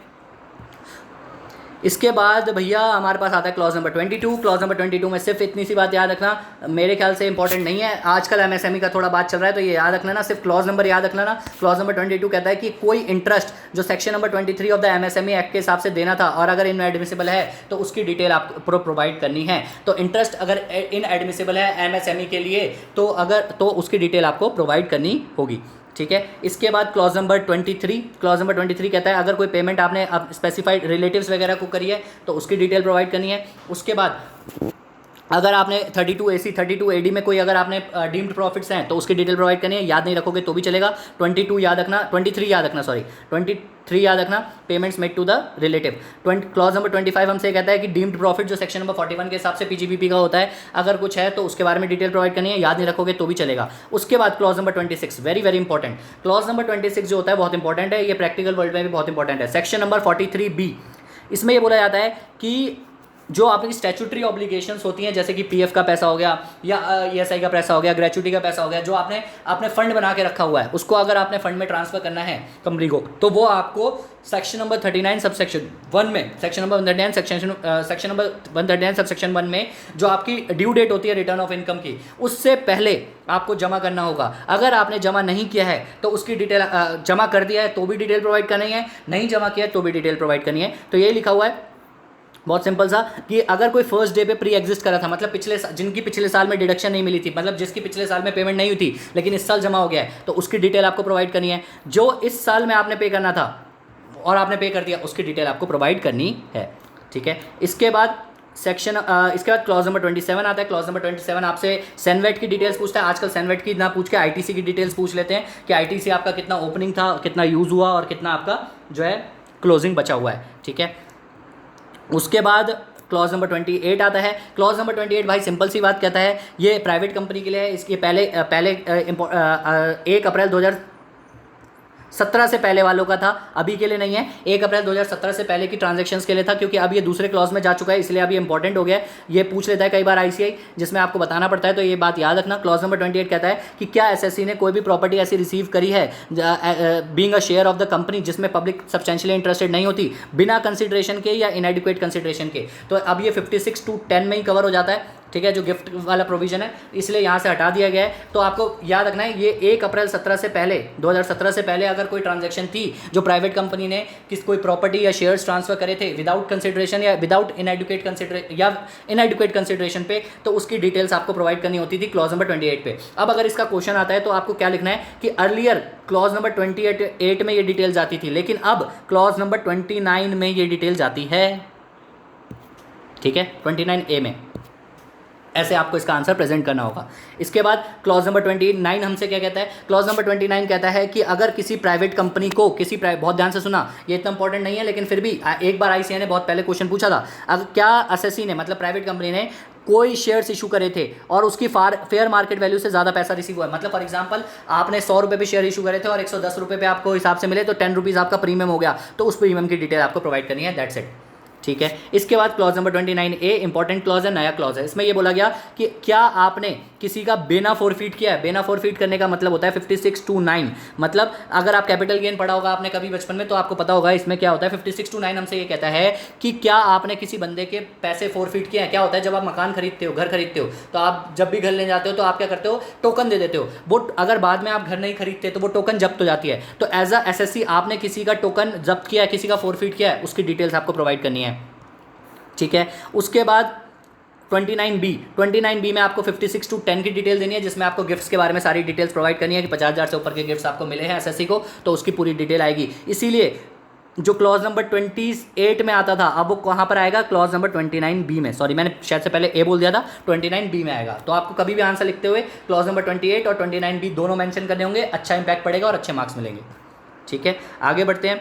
इसके बाद भैया हमारे पास आता है क्लॉज नंबर 22। क्लॉज नंबर 22 में सिर्फ इतनी सी बात याद रखना, मेरे ख्याल से इंपॉर्टेंट नहीं है, आजकल MSME का थोड़ा बात चल रहा है तो ये याद रखना ना, सिर्फ क्लॉज नंबर याद रखना ना। क्लॉज नंबर 22 कहता है कि कोई इंटरेस्ट जो section number 23 of the MSME act के हिसाब से देना था और अगर इनएडमिसिबल है तो उसकी डिटेल आपको प्रोवाइड करनी है। तो इंटरेस्ट अगर इनएडमिसिबल है MSME के लिए तो उसकी डिटेल आपको प्रोवाइड करनी होगी, ठीक है। इसके बाद क्लॉज नंबर 23 कहता है अगर कोई पेमेंट आपने स्पेसिफाइड रिलेटिव्स वगैरह को करी है तो उसकी डिटेल प्रोवाइड करनी है। उसके बाद अगर आपने 32AC 32AD में कोई अगर आपने डीम्ड प्रॉफिट्स हैं तो उसकी डिटेल प्रोवाइड करनी है, याद नहीं रखोगे तो भी चलेगा। 23 याद रखना, 23 याद रखना, payments made to the relative. Clause number 25 हमसे कहता है कि डीम्ड प्रॉफिट जो सेक्शन नंबर 41 के हिसाब से PGBP का होता है, अगर कुछ है तो उसके बारे में डिटेल प्रोवाइड करनी है, याद नहीं रखोगे तो भी चलेगा। उसके बाद clause number 26 very very important, clause number 26 जो होता है बहुत इंपॉर्टेंट है, ये प्रैक्टिकल वर्ल्ड में भी बहुत इंपॉर्टेंट है। सेक्शन नंबर 43B, इसमें ये बोला जाता है कि जो आपकी स्टैट्यूटरी ऑब्लिगेशंस होती हैं जैसे कि PF का पैसा हो गया या ESI का पैसा हो गया, ग्रेचुइटी का पैसा हो गया, जो आपने फंड बना के रखा हुआ है उसको अगर आपने फंड में ट्रांसफर करना है कंपनी को, तो वो आपको सेक्शन नंबर 39 सबसेक्शन 1 में, सेक्शन नंबर 139 सबसेक्शन 1 में जो आपकी ड्यू डेट होती है रिटर्न ऑफ इनकम की, उससे पहले आपको जमा करना होगा। अगर आपने जमा नहीं किया है तो उसकी डिटेल, जमा कर दिया है तो भी डिटेल प्रोवाइड करनी है, नहीं जमा किया है तो भी डिटेल प्रोवाइड करनी है। तो यही लिखा हुआ है बहुत सिंपल सा कि अगर कोई फर्स्ट डे पे प्री एग्जिस्ट करा था, मतलब जिनकी पिछले साल में डिडक्शन नहीं मिली थी, मतलब जिसकी पिछले साल में पेमेंट नहीं हुई थी लेकिन इस साल जमा हो गया है, तो उसकी डिटेल आपको प्रोवाइड करनी है। जो इस साल में आपने पे करना था और आपने पे कर दिया उसकी डिटेल आपको प्रोवाइड करनी है, ठीक है। इसके बाद क्लॉज नंबर 27 आता है। क्लॉज नंबर 27 आपसे सैनवेट की डिटेल्स पूछता है। आजकल सैनवेट की ना पूछ के ITC की डिटेल्स पूछ लेते हैं कि ITC आपका कितना ओपनिंग था, कितना यूज़ हुआ और कितना आपका जो है क्लोजिंग बचा हुआ है, ठीक है। उसके बाद क्लॉज नंबर 28 आता है। क्लॉज नंबर 28 भाई सिंपल सी बात कहता है, ये प्राइवेट कंपनी के लिए है। इसके पहले 1 अप्रैल 17 से पहले वालों का था, अभी के लिए नहीं है। 1 अप्रैल 2017 से पहले की ट्रांजैक्शंस के लिए था, क्योंकि अब ये दूसरे क्लॉज में जा चुका है, इसलिए अभी इंपॉर्टेंट हो गया है। ये पूछ लेता है कई बार आईसीआई, जिसमें आपको बताना पड़ता है, तो ये बात याद रखना। क्लॉज नंबर 28 कहता है कि क्या एसएससी ने कोई भी प्रॉपर्टी ऐसी रिसीव करी है being a share of the company जिसमें पब्लिक सब्सटेंशियली इंटरेस्टेड नहीं होती, बिना कंसिडरेशन के या इनएडिक्वेट कंसिडरेशन के। तो अब ये 56(2)(10) में ही कवर हो जाता है, ठीक है, जो गिफ्ट वाला प्रोविजन है, इसलिए यहाँ से हटा दिया गया है। तो आपको याद रखना है ये 1 अप्रैल 2017 से पहले अगर कोई ट्रांजैक्शन थी जो प्राइवेट कंपनी ने कोई प्रॉपर्टी या शेयर्स ट्रांसफर करे थे विदाउट कंसिडरेशन या विदाउट इनएडुकेट कंसिडरेशन पे, तो उसकी डिटेल्स आपको प्रोवाइड करनी होती थी क्लॉज नंबर 28 पे। अब अगर इसका क्वेश्चन आता है तो आपको क्या लिखना है कि अर्लियर क्लॉज नंबर 28 में ये डिटेल्स आती थी, लेकिन अब क्लॉज नंबर 29 में ये डिटेल्स आती है, ठीक है, 29A में। ऐसे आपको इसका आंसर प्रेजेंट करना होगा। इसके बाद क्लॉज नंबर 29 हमसे क्या कहता है? क्लॉज नंबर 29 कहता है कि अगर किसी प्राइवेट कंपनी को बहुत ध्यान से सुना, ये इतना इंपॉर्टेंट नहीं है, लेकिन फिर भी एक बार आईसीआई ने बहुत पहले क्वेश्चन पूछा था, अगर क्या एसएससी ने मतलब प्राइवेट कंपनी ने कोई शेयर्स इशू करे थे और उसकी फेयर मार्केट वैल्यू से ज़्यादा पैसा रिसीव हुआ है, मतलब फॉर एग्जांपल आपने 100 रुपये पे शेयर इशू करे थे और 110 रुपये पे आपको हिसाब से मिले, तो 10 रुपीज़ आपका प्रीमियम हो गया, तो उस प्रीमियम की डिटेल आपको प्रोवाइड करनी है, दैट्स इट, ठीक है। इसके बाद clause number 29A important clause है, नया क्लॉज है। इसमें ये बोला गया कि क्या आपने किसी का बेना फोरफीट किया है। बेना फोरफीट करने का मतलब होता है 56(2)(9), मतलब अगर आप कैपिटल गेन पढ़ा होगा आपने कभी बचपन में, तो आपको पता होगा इसमें क्या होता है। 56(2)(9) हमसे ये कहता है कि क्या आपने किसी बंदे के पैसे फोरफीट किए हैं। क्या होता है, जब आप मकान खरीदते हो, घर खरीदते हो, तो आप जब भी घर लेने जाते हो तो आप क्या करते हो, टोकन दे देते हो। वो अगर बाद में आप घर नहीं खरीदते तो वो टोकन जब्त हो जाती है। तो एज अ एसएससी आपने किसी का टोकन जब्त किया है, किसी का फोरफीट किया है, उसकी डिटेल्स आपको प्रोवाइड करनी है, ठीक है। उसके बाद 29B में आपको 56(2)(10) की डिटेल देनी है, जिसमें आपको गिफ्ट्स के बारे में सारी डिटेल्स प्रोवाइड करनी है कि 50,000 से ऊपर के गिफ्ट्स आपको मिले हैं एसएससी को, तो उसकी पूरी डिटेल आएगी। इसीलिए जो क्लॉज नंबर 28 में आता था, अब वो कहाँ पर आएगा, क्लॉज नंबर 29B में। सॉरी, मैंने शायद से पहले ए बोल दिया था, 29B में आएगा। तो आपको कभी भी आंसर लिखते हुए क्लॉज नंबर 28 और 29B दोनों मेंशन करने होंगे, अच्छा इंपैक्ट पड़ेगा और अच्छे मार्क्स मिलेंगे, ठीक है। आगे बढ़ते हैं।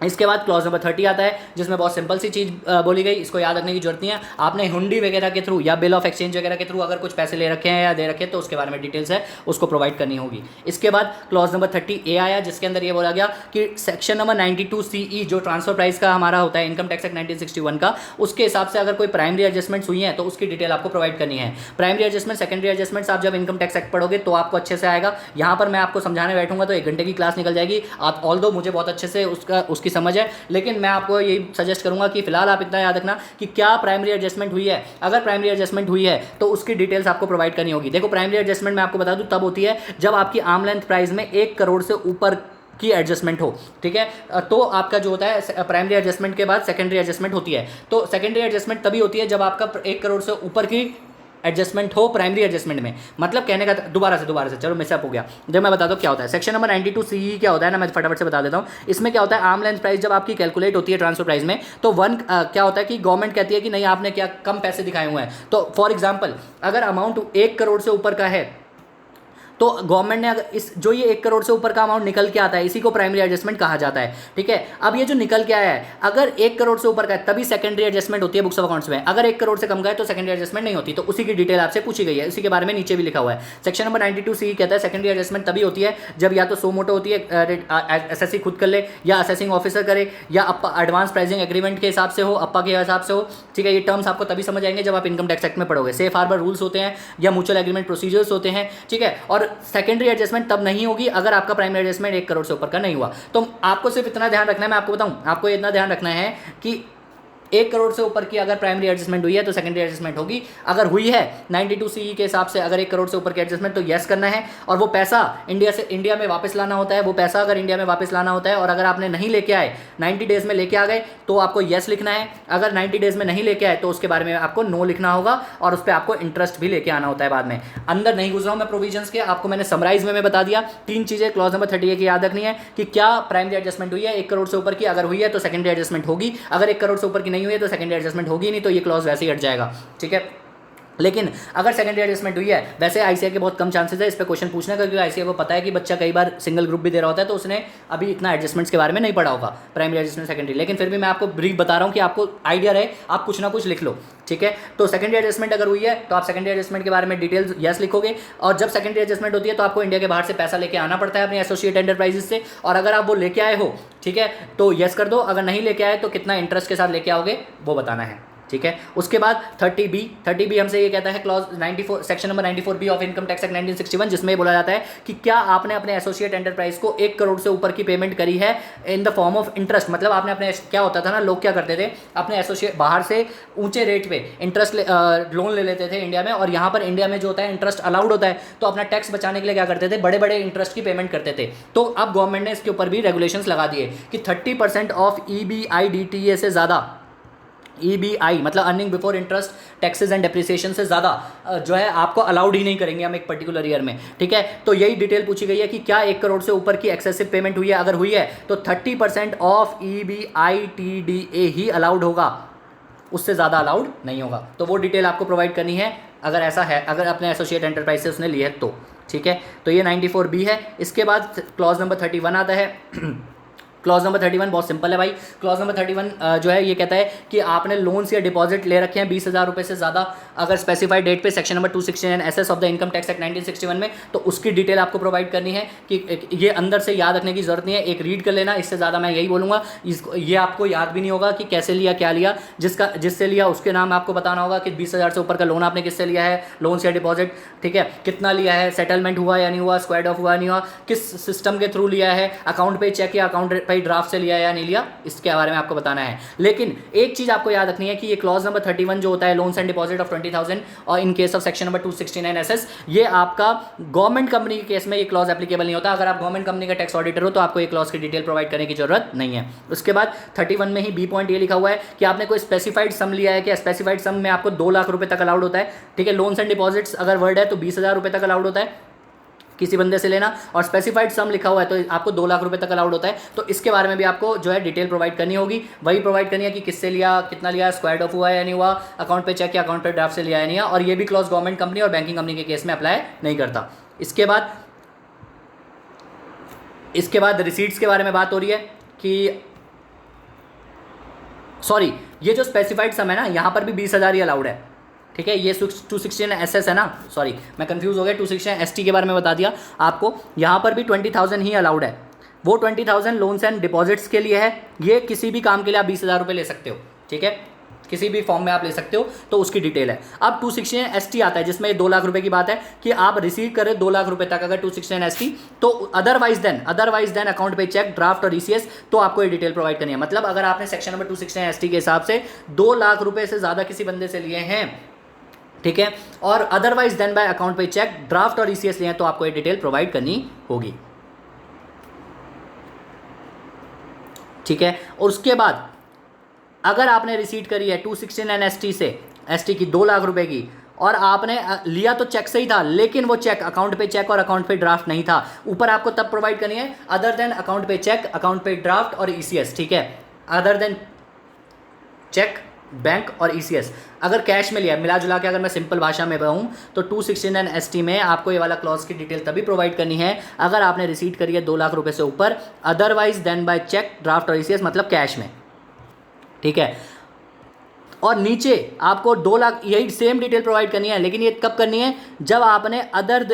इसके बाद क्लॉज नंबर 30 आता है, जिसमें बहुत सिंपल सी चीज़ बोली गई, इसको याद रखने की जरूरत नहीं है। आपने हुंडी वगैरह के थ्रू या बिल ऑफ एक्सचेंज वगैरह के थ्रू अगर कुछ पैसे ले रखे हैं या दे रखे हैं, तो उसके बारे में डिटेल्स है, उसको प्रोवाइड करनी होगी। इसके बाद क्लॉज नंबर 30A आया, जिसके अंदर ये बोला गया कि सेक्शन नंबर 92CE जो ट्रांसफर प्राइस का हमारा होता है, इनकम टैक्स एक्ट 1961 का, उसके हिसाब से अगर कोई प्राइमरी एडजस्टमेंट्स हुई हैं तो उसकी डिटेल आपको प्रोवाइड करनी है। प्राइमरी एडजस्टमेंट, सेकेंडरी एडजस्टमेंट्स आप जब इनकम टैक्स एक्ट पढ़ोगे तो आपको अच्छे से आएगा। यहाँ पर मैं आपको समझाने बैठूंगा तो 1 घंटे की क्लास निकल जाएगी। आप ऑल्दो मुझे बहुत अच्छे से उसकी समझ है, लेकिन मैं आपको यही सजेस्ट करूंगा कि फिलहाल आप इतना याद रखना कि क्या प्राइमरी एडजस्टमेंट हुई है। अगर प्राइमरी एडजस्टमेंट हुई है तो उसकी डिटेल्स आपको प्रोवाइड करनी होगी। देखो, प्राइमरी एडजस्टमेंट मैं आपको बता दूं तब होती है जब आपकी आर्म लेंथ प्राइस में 1 करोड़ से ऊपर की एडजस्टमेंट हो, ठीक है, तो आपका जो होता है प्राइमरी एडजस्टमेंट के बाद सेकेंडरी एडजस्टमेंट होती है। तो सेकेंडरी एडजस्टमेंट तभी होती है जब आपका 1 करोड़ से ऊपर की एडजस्टमेंट हो प्राइमरी एडजस्टमेंट में। मतलब कहने का दोबारा से चलो मिसअप हो गया, जब मैं बता दूं क्या होता है। सेक्शन नंबर 92CE क्या होता है ना, मैं फटाफट से बता देता हूं। इसमें क्या होता है, आर्म लेंथ प्राइस जब आपकी कैलकुलेट होती है ट्रांसफर प्राइस में, तो क्या होता है कि गवर्नमेंट कहती है कि नहीं आपने क्या कम पैसे दिखाए हुए हैं। तो फॉर एग्जाम्पल अगर अमाउंट 1 करोड़ से ऊपर का है तो गवर्नमेंट ने अगर जो ये 1 करोड़ से ऊपर का अमाउंट निकल के आता है, इसी को प्राइमरी एडजस्टमेंट कहा जाता है, ठीक है। अब ये जो निकल के आया है, अगर 1 करोड़ से ऊपर का है तभी सेकेंडरी एडजस्टमेंट होती है बुक्स ऑफ अकाउंट्स में। अगर 1 करोड़ से कम का है तो सेकेंडरी एडजस्टमेंट नहीं होती। तो उसी की डिटेल आपसे पूछी गई है, उसी के बारे में नीचे भी लिखा हुआ है। सेक्शन नंबर 92C कहता है सेकेंडरी एडजस्टमेंट तभी होती है जब या तो सो मोटो होती है, एसएससी खुद कर ले या असेसिंग ऑफिसर करे, या एडवांस प्राइसिंग एग्रीमेंट के हिसाब से हो, अप्पा के हिसाब से हो, ठीक है। ये टर्म्स आपको तभी समझ आएंगे जब आप इनकम टैक्स एक्ट में पढ़ोगे। सेफ हार्बर रूल्स होते हैं या म्यूचुअल एग्रीमेंट प्रोसीजर्स होते हैं, ठीक है। और सेकेंडरी एडजस्टमेंट तब नहीं होगी अगर आपका प्राइमरी एडजस्टमेंट 1 करोड़ से ऊपर का नहीं हुआ। तो आपको सिर्फ इतना ध्यान रखना है, मैं आपको बताऊं, आपको इतना ध्यान रखना है कि 1 करोड़ से ऊपर की अगर प्राइमरी एडजस्टमेंट हुई है तो सेकेंडरी एडजस्टमेंट होगी। अगर हुई है 92CE के हिसाब से अगर 1 करोड़ से ऊपर की एडजस्टमेंट तो येस करना है, और वो पैसा इंडिया में वापस लाना होता है। वो पैसा अगर इंडिया में वापस लाना होता है और अगर आपने नहीं लेके आए, 90 डेज में लेके आ गए, तो आपको येस लिखना है। अगर 90 डेज में नहीं लेके आए तो उसके बारे में आपको नो लिखना होगा, और उस पर आपको इंटरेस्ट भी लेके आना होता है बाद में। अंदर नहीं घुस रहा हूँ मैं प्रोविजंस के, आपको मैंने समराइज में बता दिया। 3 चीज़ें क्लॉज नंबर 30 की याद रखनी है कि क्या प्राइमरी एडजस्टमेंट हुई है 1 करोड़ से ऊपर की, अगर हुई है तो सेकेंडरी एडजस्टमेंट होगी, अगर 1 करोड़ से ऊपर की नहीं हुई है तो सेकेंडरी एडजस्टमेंट होगी नहीं, तो ये क्लॉज वैसे ही हट जाएगा, ठीक है। लेकिन अगर सेकेंडरी एडजस्टमेंट हुई है, वैसे आईसीआई के बहुत कम चांसेस है इस पे क्वेश्चन पूछने का, क्योंकि आईसीआई को पता है कि बच्चा कई बार सिंगल ग्रुप भी दे रहा होता है, तो उसने अभी इतना एडजस्टमेंट्स के बारे में नहीं पढ़ा होगा, प्राइमरी एडजस्टमेंट सेकेंडरी। लेकिन फिर भी मैं आपको ब्रीफ बता रहा हूँ कि आपको आइडिया रहे, आप कुछ ना कुछ लिख लो, ठीक है। तो सेकेंडरी एडजस्टमेंट अगर हुई है तो आप सेकेंडरी एडजस्टमेंट के बारे में डिटेल्स यस लिखोगे, और जब सेकेंडरी एडजस्टमेंट होती है तो आपको इंडिया के बाहर से पैसा लेके आना पड़ता है अपने एसोसिएट एंटरप्राइजेस से, और अगर आप वो लेके आए हो, ठीक है, तो यस कर दो। अगर नहीं लेके आए तो कितना इंटरेस्ट के साथ लेके आओगे वो बताना है, ठीक है। उसके बाद 30B हमसे ये कहता है clause 94 section number 94B of income tax act 1961, जिसमें बोला जाता है कि क्या आपने अपने एसोसिएट एंटरप्राइज को 1 करोड़ से ऊपर की पेमेंट करी है in the form of interest. मतलब आपने अपने, क्या होता था ना, लोग क्या करते थे, अपने एसोसिएट बाहर से ऊंचे रेट पे इंटरेस्ट लोन ले लेते थे इंडिया में, और यहाँ पर इंडिया में जो होता है इंटरेस्ट अलाउड होता है, तो अपना टैक्स बचाने के लिए क्या करते थे, बड़े बड़े इंटरेस्ट की पेमेंट करते थे। तो अब गवर्नमेंट ने इसके ऊपर भी रेगुलेशंस लगा दिए कि 30% ऑफ EBIDTA से ज़्यादा, EBI मतलब earning before interest taxes and depreciation से ज़्यादा जो है आपको अलाउड ही नहीं करेंगे हम एक पर्टिकुलर ईयर में, ठीक है। तो यही डिटेल पूछी गई है कि क्या 1 करोड़ से ऊपर की एक्सेसिव पेमेंट हुई है, अगर हुई है तो 30% ऑफ EBITDA ही अलाउड होगा, उससे ज़्यादा अलाउड नहीं होगा। तो वो डिटेल आपको प्रोवाइड करनी है अगर ऐसा है, अगर अपने एसोसिएट एंटरप्राइज से उसने ली है तो, ठीक है। तो ये 94B है। इसके बाद क्लॉज नंबर 31 आता है। क्लॉज नंबर 31 बहुत सिंपल है भाई। क्लॉज नंबर 31 जो है ये कहता है कि आपने लोन्स या डिपॉजिट ले रखे हैं 20,000 रुपये से ज़्यादा, अगर स्पेसिफाइड डेट पे section number 269 SS of the income tax act 1961 में, तो उसकी डिटेल आपको प्रोवाइड करनी है। कि ये अंदर से याद रखने की जरूरत नहीं है, एक रीड कर लेना, इससे ज़्यादा मैं यही बोलूँगा। इसको ये आपको याद भी नहीं होगा कि कैसे लिया, क्या लिया, जिससे लिया उसके नाम आपको बताना होगा कि 20,000 से ऊपर का लोन आपने किससे लिया है, लोन्स या डिपॉजिट, ठीक है, कितना लिया है, सेटलमेंट हुआ या नहीं हुआ, स्क्वायर्ड ऑफ हुआ नहीं हुआ, किस सिस्टम के थ्रू लिया है, अकाउंट पे चेक या अकाउंट पे ड्राफ्ट से लिया है नहीं लिया, इसके बारे में आपको बताना है। लेकिन एक चीज आपको याद रखनी है कि ये क्लॉज नंबर 31 जो होता है, लोन्स एंड डिपॉजिट ऑफ 20,000 और in case of section number 269 SS, ये आपका गवर्नमेंट कंपनी के केस में ये क्लॉज एप्लीकेबल नहीं होता। अगर आप गवर्नमेंट कंपनी का टैक्स ऑडिटर हो तो आपको ये क्लॉज की डिटेल प्रोवाइड करने की जरूरत नहीं है। उसके बाद 31 में ही B पॉइंट ये लिखा हुआ है कि आपने कोई स्पेसिफाइड सम लिया है, कि स्पेसिफाइड सम में आपको 2 लाख रुपए तक अलाउड होता है, ठीक है। लोन्स एंड डिपॉजिट्स अगर वर्ड है तो 20,000 रुपए तक अलाउड होता है किसी बंदे से लेना, और स्पेसिफाइड सम लिखा हुआ है तो आपको 2 लाख रुपए तक अलाउड होता है। तो इसके बारे में भी आपको जो है डिटेल प्रोवाइड करनी होगी। वही प्रोवाइड करनी है कि किससे लिया, कितना लिया, स्क्वायर्ड ऑफ हुआ है या नहीं हुआ, अकाउंट पे चेक या अकाउंट पे ड्राफ्ट से लिया है नहीं, और ये भी क्लॉज गवर्नमेंट कंपनी और बैंकिंग कंपनी के केस में अप्लाई नहीं करता। इसके बाद रिसीट्स के बारे में बात हो रही है कि सॉरी, ये जो स्पेसिफाइड सम है ना, यहाँ पर भी 20,000 ही अलाउड है, ठीक है। ये 269 SS है ना, सॉरी मैं कंफ्यूज हो गया, 269 ST के बारे में बता दिया आपको। यहाँ पर भी 20,000 ही अलाउड है। वो 20,000 लोन्स एंड डिपॉजिट्स के लिए है, ये किसी भी काम के लिए आप 20,000 रुपये ले सकते हो, ठीक है, किसी भी फॉर्म में आप ले सकते हो, तो उसकी डिटेल है। अब 269 ST आता है जिसमें 2 लाख रुपए की बात है कि आप रिसीव करें 2 लाख रुपए तक, अगर 269 ST, तो otherwise then account payee cheque, draft और ECS, तो आपको ये डिटेल प्रोवाइड करनी है। मतलब अगर आपने सेक्शन नंबर 269 ST के हिसाब से 2 लाख रुपए से ज़्यादा किसी बंदे से लिए हैं, ठीक है, और otherwise than by account payee cheque, draft और ECS लिए हैं, तो आपको ये डिटेल प्रोवाइड करनी होगी, ठीक है। और उसके बाद अगर आपने रिसीट करी है 269 ST से, ST की 2 लाख रुपए की, और आपने लिया तो चेक से ही था, लेकिन वो चेक अकाउंट पे चेक और अकाउंट पे ड्राफ्ट नहीं था, ऊपर आपको तब प्रोवाइड करनी है other than account payee check, account पे ड्राफ्ट और ECS, ठीक है। अदर देन चेक, बैंक और ECS। अगर कैश में लिया, मिला जुला के अगर मैं सिंपल भाषा में कहूँ तो 269 ST में आपको ये वाला क्लॉज की डिटेल तभी प्रोवाइड करनी है अगर आपने रिसीट करी है 2 लाख रुपए से ऊपर, otherwise than by cheque, draft और ECS, मतलब कैश में, ठीक है। और नीचे आपको 2 लाख, यही सेम डिटेल प्रोवाइड करनी है, लेकिन ये कब करनी है, जब आपने अदर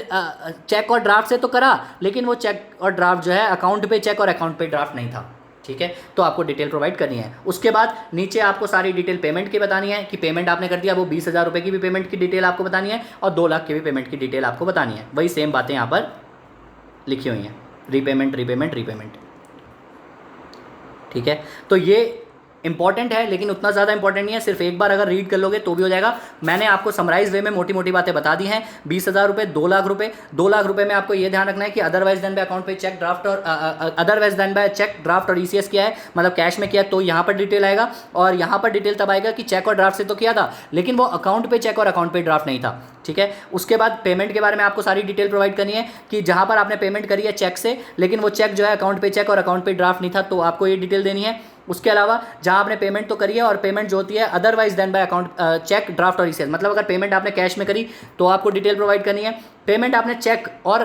चेक और ड्राफ्ट से तो करा, लेकिन वो चेक और ड्राफ्ट जो है अकाउंट पे चेक और अकाउंट पे ड्राफ्ट नहीं था, ठीक है। तो आपको डिटेल प्रोवाइड करनी है। उसके बाद नीचे आपको सारी डिटेल पेमेंट की बतानी है कि पेमेंट आपने कर दिया, वो 20,000 रुपये की भी पेमेंट की डिटेल आपको बतानी है, और 2 लाख की भी पेमेंट की डिटेल आपको बतानी है। वही सेम बातें यहाँ पर लिखी हुई हैं, रीपेमेंट, ठीक है। तो ये इंपॉर्टेंट है, लेकिन उतना ज़्यादा इंपॉर्टेंट नहीं है, सिर्फ एक बार अगर रीड कर लोगे तो भी हो जाएगा। मैंने आपको समराइज वे में मोटी मोटी बातें बता दी हैं। 20,000 रुपये, 2 लाख रुपये, 2 लाख रुपये में आपको ये ध्यान रखना है कि otherwise than by account payee cheque, draft और otherwise than by cheque, draft और ECS किया है, मतलब कैश में किया, तो यहाँ पर डिटेल आएगा। और यहाँ पर डिटेल तब आएगा कि चेक और ड्राफ्ट से तो किया था, लेकिन वो अकाउंट पे चेक और अकाउंट पे ड्राफ्ट नहीं था, ठीक है। उसके बाद पेमेंट के बारे में आपको सारी डिटेल प्रोवाइड करनी है कि जहाँ पर आपने पेमेंट करी है चेक से, लेकिन वो चेक जो है अकाउंट पे चेक और अकाउंट पे ड्राफ्ट नहीं था, तो आपको ये डिटेल देनी है। उसके अलावा जहाँ आपने पेमेंट तो करी है और पेमेंट जो होती है otherwise than by account, cheque, draft और ईसीएस, मतलब अगर पेमेंट आपने कैश में करी तो आपको डिटेल प्रोवाइड करनी है। पेमेंट आपने चेक और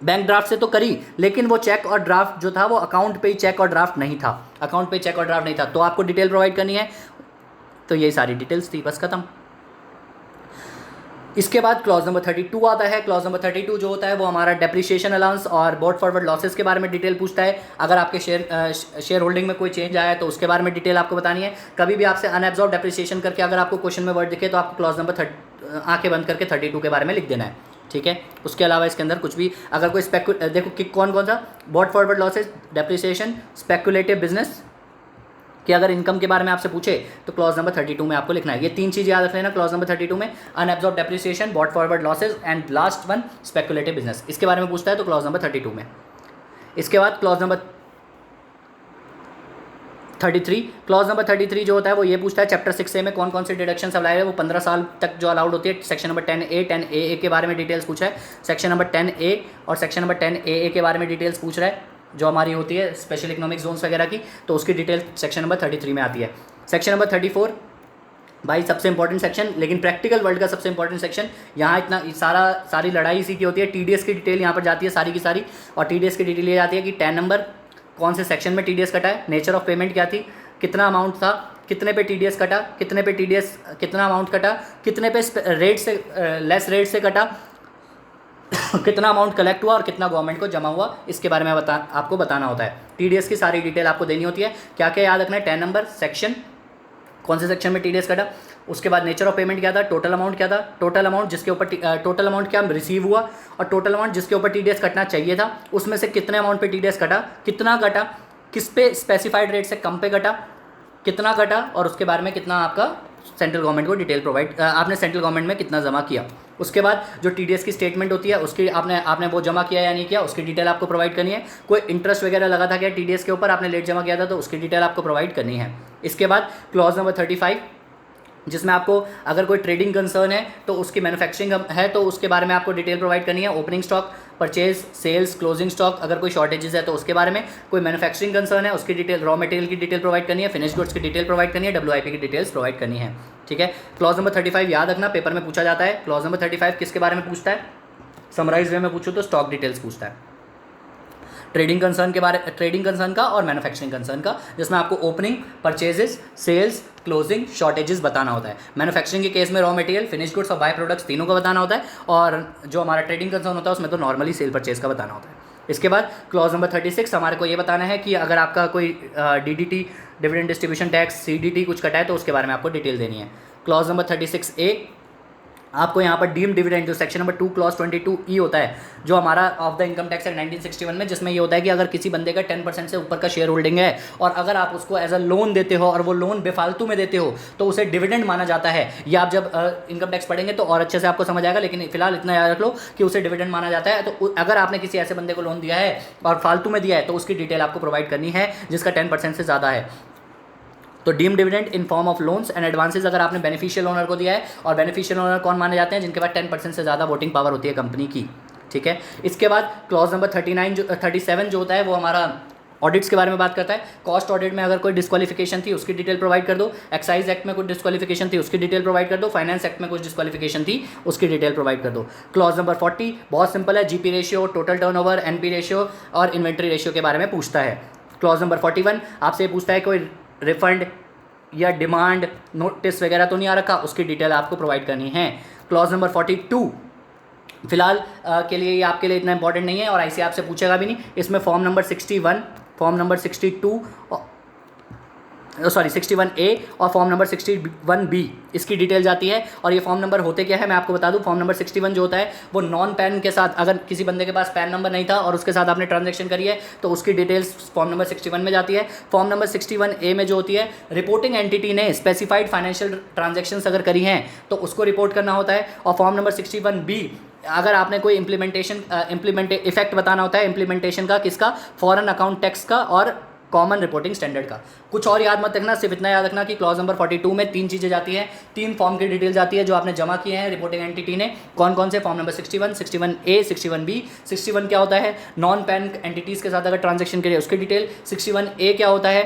बैंक ड्राफ्ट से तो करी, लेकिन वो चेक और ड्राफ्ट जो था वो अकाउंट पे ही चेक और ड्राफ्ट नहीं था, अकाउंट पे चेक और ड्राफ्ट नहीं था, तो आपको डिटेल प्रोवाइड करनी है। तो यही सारी डिटेल्स थी, बस खत्म। इसके बाद क्लॉज नंबर 32 आता है। क्लॉज नंबर 32 जो होता है वो हमारा डेप्रिसिएशन अलाउंस और बोर्ड फॉरवर्ड लॉसेस के बारे में डिटेल पूछता है। अगर आपके शेयर होल्डिंग में कोई चेंज आया है तो उसके बारे में डिटेल आपको बतानी है। कभी भी आपसे अनएब्जॉर्ब डेप्रिसिएशन करके अगर आपको क्वेश्चन में वर्ड दिखे तो आपको क्लॉज नंबर आंखें बंद करके 32 के बारे में लिख देना है, ठीक है। उसके अलावा इसके अंदर कुछ भी अगर कोई देखो कि कौन कौन सा board forward losses, depreciation, speculative business कि अगर इनकम के बारे में आपसे पूछे तो क्लॉज नंबर 32 में आपको लिखना है। ये 3 चीज़ याद रख लेना क्लॉज नंबर 32 में, unabsorb depreciation, brought forward losses and last one speculative business. इसके बारे में पूछता है तो क्लॉज नंबर 32 में। इसके बाद क्लॉज नंबर 33, क्लॉज नंबर 33 जो होता है वो ये पूछता है चैप्टर 6A में कौन कौन से डिडक्शन अलाउड है, वो 15 साल तक जो अलाउड होती है। सेक्शन नंबर 10A 10AA के बारे में डिटेल्स पूछा है। सेक्शन नंबर 10A और सेक्शन नंबर 10AA के बारे में डिटेल्स पूछ रहा है, जो हमारी होती है स्पेशल इकोनॉमिक जोन्स वगैरह की, तो उसकी डिटेल सेक्शन नंबर 33 में आती है। सेक्शन नंबर 34 भाई सबसे इंपॉर्टेंट सेक्शन, लेकिन प्रैक्टिकल वर्ल्ड का सबसे इंपॉर्टेंट सेक्शन। यहाँ इतना सारी लड़ाई इसी की होती है। टीडीएस की डिटेल यहाँ पर जाती है सारी की सारी, और टीडीएस की डिटेल ये जाती है कि 10 नंबर कौन से सेक्शन में टीडीएस कटा है, नेचर ऑफ पेमेंट क्या थी, कितना अमाउंट था, कितने पे टीडीएस कटा, कितने पे टीडीएस कितना अमाउंट कटा, कितने पे रेट से लेस रेट से कटा, कितना अमाउंट कलेक्ट हुआ और कितना गवर्नमेंट को जमा हुआ, इसके बारे में आपको बताना होता है। टीडीएस की सारी डिटेल आपको देनी होती है। क्या क्या याद रखना है, 10 नंबर सेक्शन, कौन से सेक्शन में टीडीएस कटा, उसके बाद नेचर ऑफ पेमेंट क्या था, टोटल अमाउंट क्या था, टोटल अमाउंट जिसके ऊपर टोटल अमाउंट क्या रिसीव हुआ, और टोटल अमाउंट जिसके ऊपर टीडीएस कटना चाहिए था उसमें से कितने अमाउंट पे टीडीएस कटा, कितना कटा, किस पे स्पेसिफाइड रेट से कम पे कटा, कितना कटा, और उसके बारे में कितना आपका सेंट्रल गवर्नमेंट को डिटेल प्रोवाइड, आपने सेंट्रल गवर्नमेंट में कितना जमा किया। उसके बाद जो टीडीएस की स्टेटमेंट होती है उसकी आपने वो जमा किया या नहीं किया, उसकी डिटेल आपको प्रोवाइड करनी है। कोई इंटरेस्ट वगैरह लगा था क्या टीडीएस के ऊपर, आपने लेट जमा किया था तो उसकी डिटेल आपको प्रोवाइड करनी है। इसके बाद क्लॉज नंबर 35 जिसमें आपको अगर कोई ट्रेडिंग कंसर्न है तो उसकी मैन्युफैक्चरिंग है तो उसके बारे में आपको डिटेल प्रोवाइड करनी है। Opening stock, purchase, sales, closing stock, अगर कोई शॉर्टेजेस है तो उसके बारे में, कोई मैन्युफैक्चरिंग कंसर्न है उसकी डिटेल, रॉ मटेरियल की डिटेल प्रोवाइड करनी है, फिनिश गुड्स की डिटेल प्रोवाइड करनी है, डब्ल्यूआईपी की डिटेल्स प्रोवाइड करनी है, ठीक है। क्लॉज नंबर 35 याद रखना, पेपर में पूछा जाता है। क्लॉज नंबर 35 किसके बारे में पूछता है, समराइज वे में पूछूँ तो स्टॉक डिटेल्स पूछता है, ट्रेडिंग कंसर्न का और मैन्युफैक्चरिंग कंसर्न का, जिसमें आपको opening, purchases, sales, closing, shortages बताना होता है। मैन्युफैक्चरिंग के केस में रॉ मटेरियल, फिनिश गुड्स और बाय प्रोडक्ट्स तीनों का बताना होता है, और जो हमारा ट्रेडिंग कंसर्न होता है उसमें तो नॉर्मली सेल परचेज का बताना होता है। इसके बाद क्लॉज नंबर 36 हमारे को ये बताना है कि अगर आपका कोई DDT, dividend distribution tax, CDT कुछ कटा है तो उसके बारे में आपको डिटेल देनी है। क्लॉज नंबर 36A आपको यहाँ पर डीम डिविडेंड जो सेक्शन नंबर 2 क्लॉज 22E होता है, जो हमारा of the income tax act 1961 में, जिसमें ये होता है कि अगर किसी बंदे का 10% से ऊपर का शेयर होल्डिंग है और अगर आप उसको एज अ लोन देते हो और वो लोन बेफालतू में देते हो तो उसे डिविडेंड माना जाता है। ये आप जब इनकम टैक्स पढ़ेंगे तो और अच्छे से आपको समझ आएगा, लेकिन फिलहाल इतना याद रख लो कि उसे डिविडेंड माना जाता है। तो अगर आपने किसी ऐसे बंदे को लोन दिया है और फालतू में दिया है तो उसकी डिटेल आपको प्रोवाइड करनी है जिसका 10% से ज़्यादा है। तो deem dividend in form of loans and advances अगर आपने बेनिफिशियल ओनर को दिया है, और बेनिफिशियल ओनर कौन माने जाते हैं, जिनके पास 10% से ज़्यादा वोटिंग पावर होती है कंपनी की, ठीक है। इसके बाद क्लॉज नंबर 37 जो होता है वो हमारा ऑडिट्स के बारे में बात करता है। कॉस्ट ऑडिट में अगर कोई डिस्क्वालिफिकेशन थी उसकी डिटेल प्रोवाइड कर दो, एक्साइज एक्ट में कोई डिस्क्वालिफिकेशन थी उसकी डिटेल प्रोवाइड कर दो, फाइनेंस एक्ट में कुछ डिस्क्वालिफिकेशन थी उसकी डिटेल प्रोवाइड कर दो। क्लॉज नंबर 40 बहुत सिंपल है, GP ratio, total turnover, NP ratio और इन्वेंट्री रेशियो के बारे में पूछता है। क्लॉज नंबर 41 आपसे पूछता है कोई रिफंड या डिमांड नोटिस वगैरह तो नहीं आ रखा, उसकी डिटेल आपको प्रोवाइड करनी है। क्लॉज नंबर 42 फिलहाल के लिए ये आपके लिए इतना इंपॉर्टेंट नहीं है और आईसी आपसे पूछेगा भी नहीं। इसमें form number 61, form number 62 61A और फॉर्म नंबर 61B इसकी डिटेल जाती है। और ये फॉर्म नंबर होते क्या है मैं आपको बता दूं। फॉर्म नंबर 61 जो होता है वो नॉन पैन के साथ, अगर किसी बंदे के पास पैन नंबर नहीं था और उसके साथ आपने ट्रांजैक्शन करी है तो उसकी डिटेल्स फॉर्म नंबर 61 में जाती है। फॉर्म नंबर 61A में जो होती है, रिपोर्टिंग एंटिटी ने स्पेसिफाइड फाइनेंशियल ट्रांजेक्शंस अगर करी हैं तो उसको रिपोर्ट करना होता है। और फॉर्म नंबर 61B अगर आपने कोई इफेक्ट बताना होता है इम्प्लीमेंटेशन का, किसका, फॉरेन अकाउंट टैक्स का और कॉमन रिपोर्टिंग स्टैंडर्ड का। कुछ और याद मत रखना, सिर्फ इतना याद रखना कि क्लॉज नंबर 42 में 3 चीज़ें जाती हैं, 3 फॉर्म की डिटेल जाती है जो आपने जमा किए हैं रिपोर्टिंग एंटिटी ने। कौन कौन से, फॉर्म नंबर 61, 61A, 61B। 61 क्या होता है, नॉन पैन एंटिटीज़ के साथ अगर ट्रांजेक्शन करिए उसकी डिटेल। 61A क्या होता है,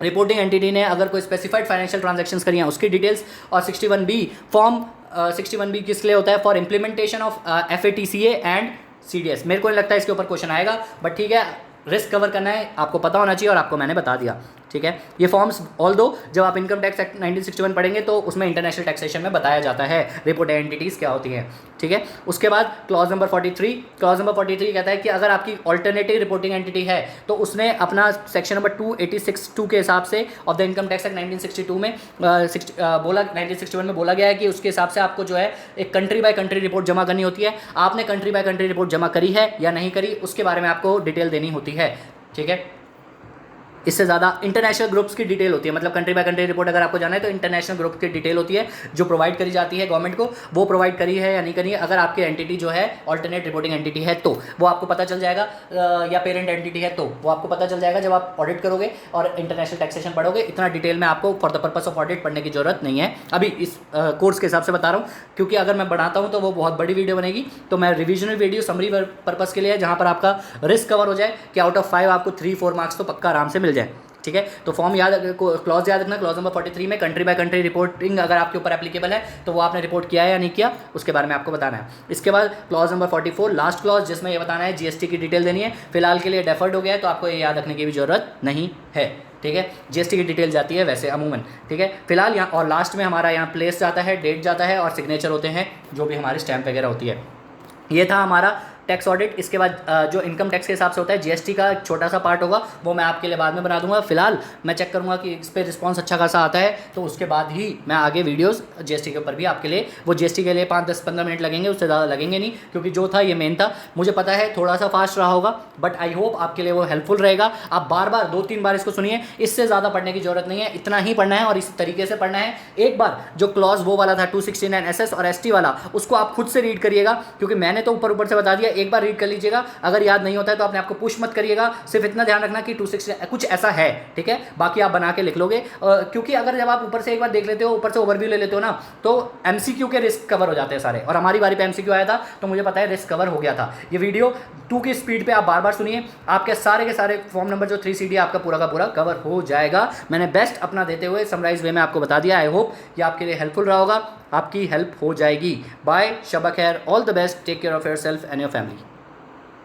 रिपोर्टिंग एंटिटी ने अगर कोई स्पेसिफाइड फाइनेंशियल ट्रांजैक्शंस करी हैं उसकी डिटेल्स, और 61B फॉर्म 61B किस लिए होता है, for implementation of FATCA and CDS। मेरे को नहीं लगता इसके ऊपर क्वेश्चन आएगा, बट ठीक है, रिस्क कवर करना है, आपको पता होना चाहिए और आपको मैंने बता दिया, ठीक है। ये फॉर्म्स ऑल दो जब आप इनकम टैक्स एक्ट 1961 पढ़ेंगे तो उसमें इंटरनेशनल टैक्सेशन में बताया जाता है रिपोर्टिंग एंटिटीज़ क्या होती हैं, ठीक है। उसके बाद क्लॉज नंबर 43 कहता है कि अगर आपकी ऑल्टरनेटिव रिपोर्टिंग एंटिटी है तो उसने अपना सेक्शन नंबर 286(2) के हिसाब से of the income tax act 1962 में 1961 में बोला गया है कि उसके हिसाब से आपको जो है एक कंट्री बाय कंट्री रिपोर्ट जमा करनी होती है। आपने कंट्री बाय कंट्री रिपोर्ट जमा करी है या नहीं करी, उसके बारे में आपको डिटेल देनी होती है, ठीक है। इससे ज़्यादा इंटरनेशनल ग्रुप्स की डिटेल होती है, मतलब कंट्री बाय कंट्री रिपोर्ट अगर आपको जाना है तो इंटरनेशनल ग्रुप की डिटेल होती है जो प्रोवाइड करी जाती है गवर्नमेंट को, वो प्रोवाइड करी है या नहीं करी है। अगर आपकी एंटिटी जो है ऑल्टरनेट रिपोर्टिंग एंटिटी है तो वो आपको पता चल जाएगा, या पेरेंट एंटिटी है तो वो आपको पता चल जाएगा जब आप ऑडिट करोगे और इंटरनेशनल टैक्सेशन पढ़ोगे। इतना डिटेल में आपको for the purpose of audit पढ़ने की जरूरत नहीं है, अभी इस कोर्स के हिसाब से बता रहा हूँ, क्योंकि अगर मैं बनाता हूँ तो वो बहुत बड़ी वीडियो बनेगी। तो मैं रिविजनल वीडियो समरी पर्पस के लिए है जहाँ पर आपका रिस्क कवर हो जाए कि आउट ऑफ 5 आपको 3-4 मार्क्स तो पक्का आराम से मिल जाए, ठीक है। तो फॉर्म क्लॉज याद रखना, क्लॉज नंबर 43 में कंट्री बाय कंट्री रिपोर्टिंग अगर आपके ऊपर एप्लीकेबल है तो वो आपने रिपोर्ट किया है या नहीं किया उसके बारे में आपको बताना है। इसके बाद क्लॉज नंबर 44 लास्ट क्लॉज, जिसमें ये बताना है GST की डिटेल देनी है। फिलहाल के लिए डेफर्ड हो गया है तो आपको ये याद रखने की भी जरूरत नहीं है, ठीक है। GST की डिटेल जाती है वैसे अमूमन, ठीक है। फिलहाल यहाँ और लास्ट में हमारा यहाँ प्लेस जाता है, डेट जाता है और सिग्नेचर होते हैं, जो भी हमारी स्टैम्प वगैरह होती है। ये था हमारा टैक्स ऑडिट। इसके बाद जो इनकम टैक्स के हिसाब से होता है GST का एक छोटा सा पार्ट होगा, वो मैं आपके लिए बाद में बना दूंगा। फिलहाल मैं चेक करूंगा कि इस पर रिस्पांस अच्छा खासा आता है तो उसके बाद ही मैं आगे वीडियोस GST के ऊपर भी आपके लिए, वो GST के लिए 5-10-15 मिनट लगेंगे, उससे ज़्यादा लगेंगे नहीं, क्योंकि जो था ये मेन था। मुझे पता है थोड़ा सा फास्ट रहा होगा, बट आई होप आपके लिए वो हेल्पफुल रहेगा। आप बार बार 2-3 बार इसको सुनिए, इससे ज़्यादा पढ़ने की जरूरत नहीं है, इतना ही पढ़ना है और इस तरीके से पढ़ना है। एक बार जो क्लॉज वो वाला था 269 SS और ST वाला, उसको आप खुद से रीड करिएगा, क्योंकि मैंने तो ऊपर से बता दिया, एक बार रीड कर लीजिएगा। अगर याद नहीं होता है तो अपने आपको पुश मत करिएगा, सिर्फ इतना ध्यान रखना कि 260 कुछ ऐसा है, ठीक है। बाकी आप बना के लिख लोगे, क्योंकि अगर जब आप ऊपर से एक बार देख लेते हो, ऊपर से ओवरव्यू ले लेते हो ना, तो MCQ के रिस्क कवर हो जाते हैं सारे। और हमारी बारी पे MCQ आया था तो मुझे पता है रिस्क कवर हो गया था। ये वीडियो 2 की स्पीड पे आप बार बार सुनिए, आपके सारे के सारे फॉर्म नंबर जो 3CD आपका पूरा का पूरा कवर हो जाएगा। मैंने बेस्ट अपना देते हुए समराइज वे में आपको बता दिया। आई होप ये आपके लिए हेल्पफुल रहा होगा, आपकी हेल्प हो जाएगी। बाय, शबा खैर, all the best, take care of yourself and your family.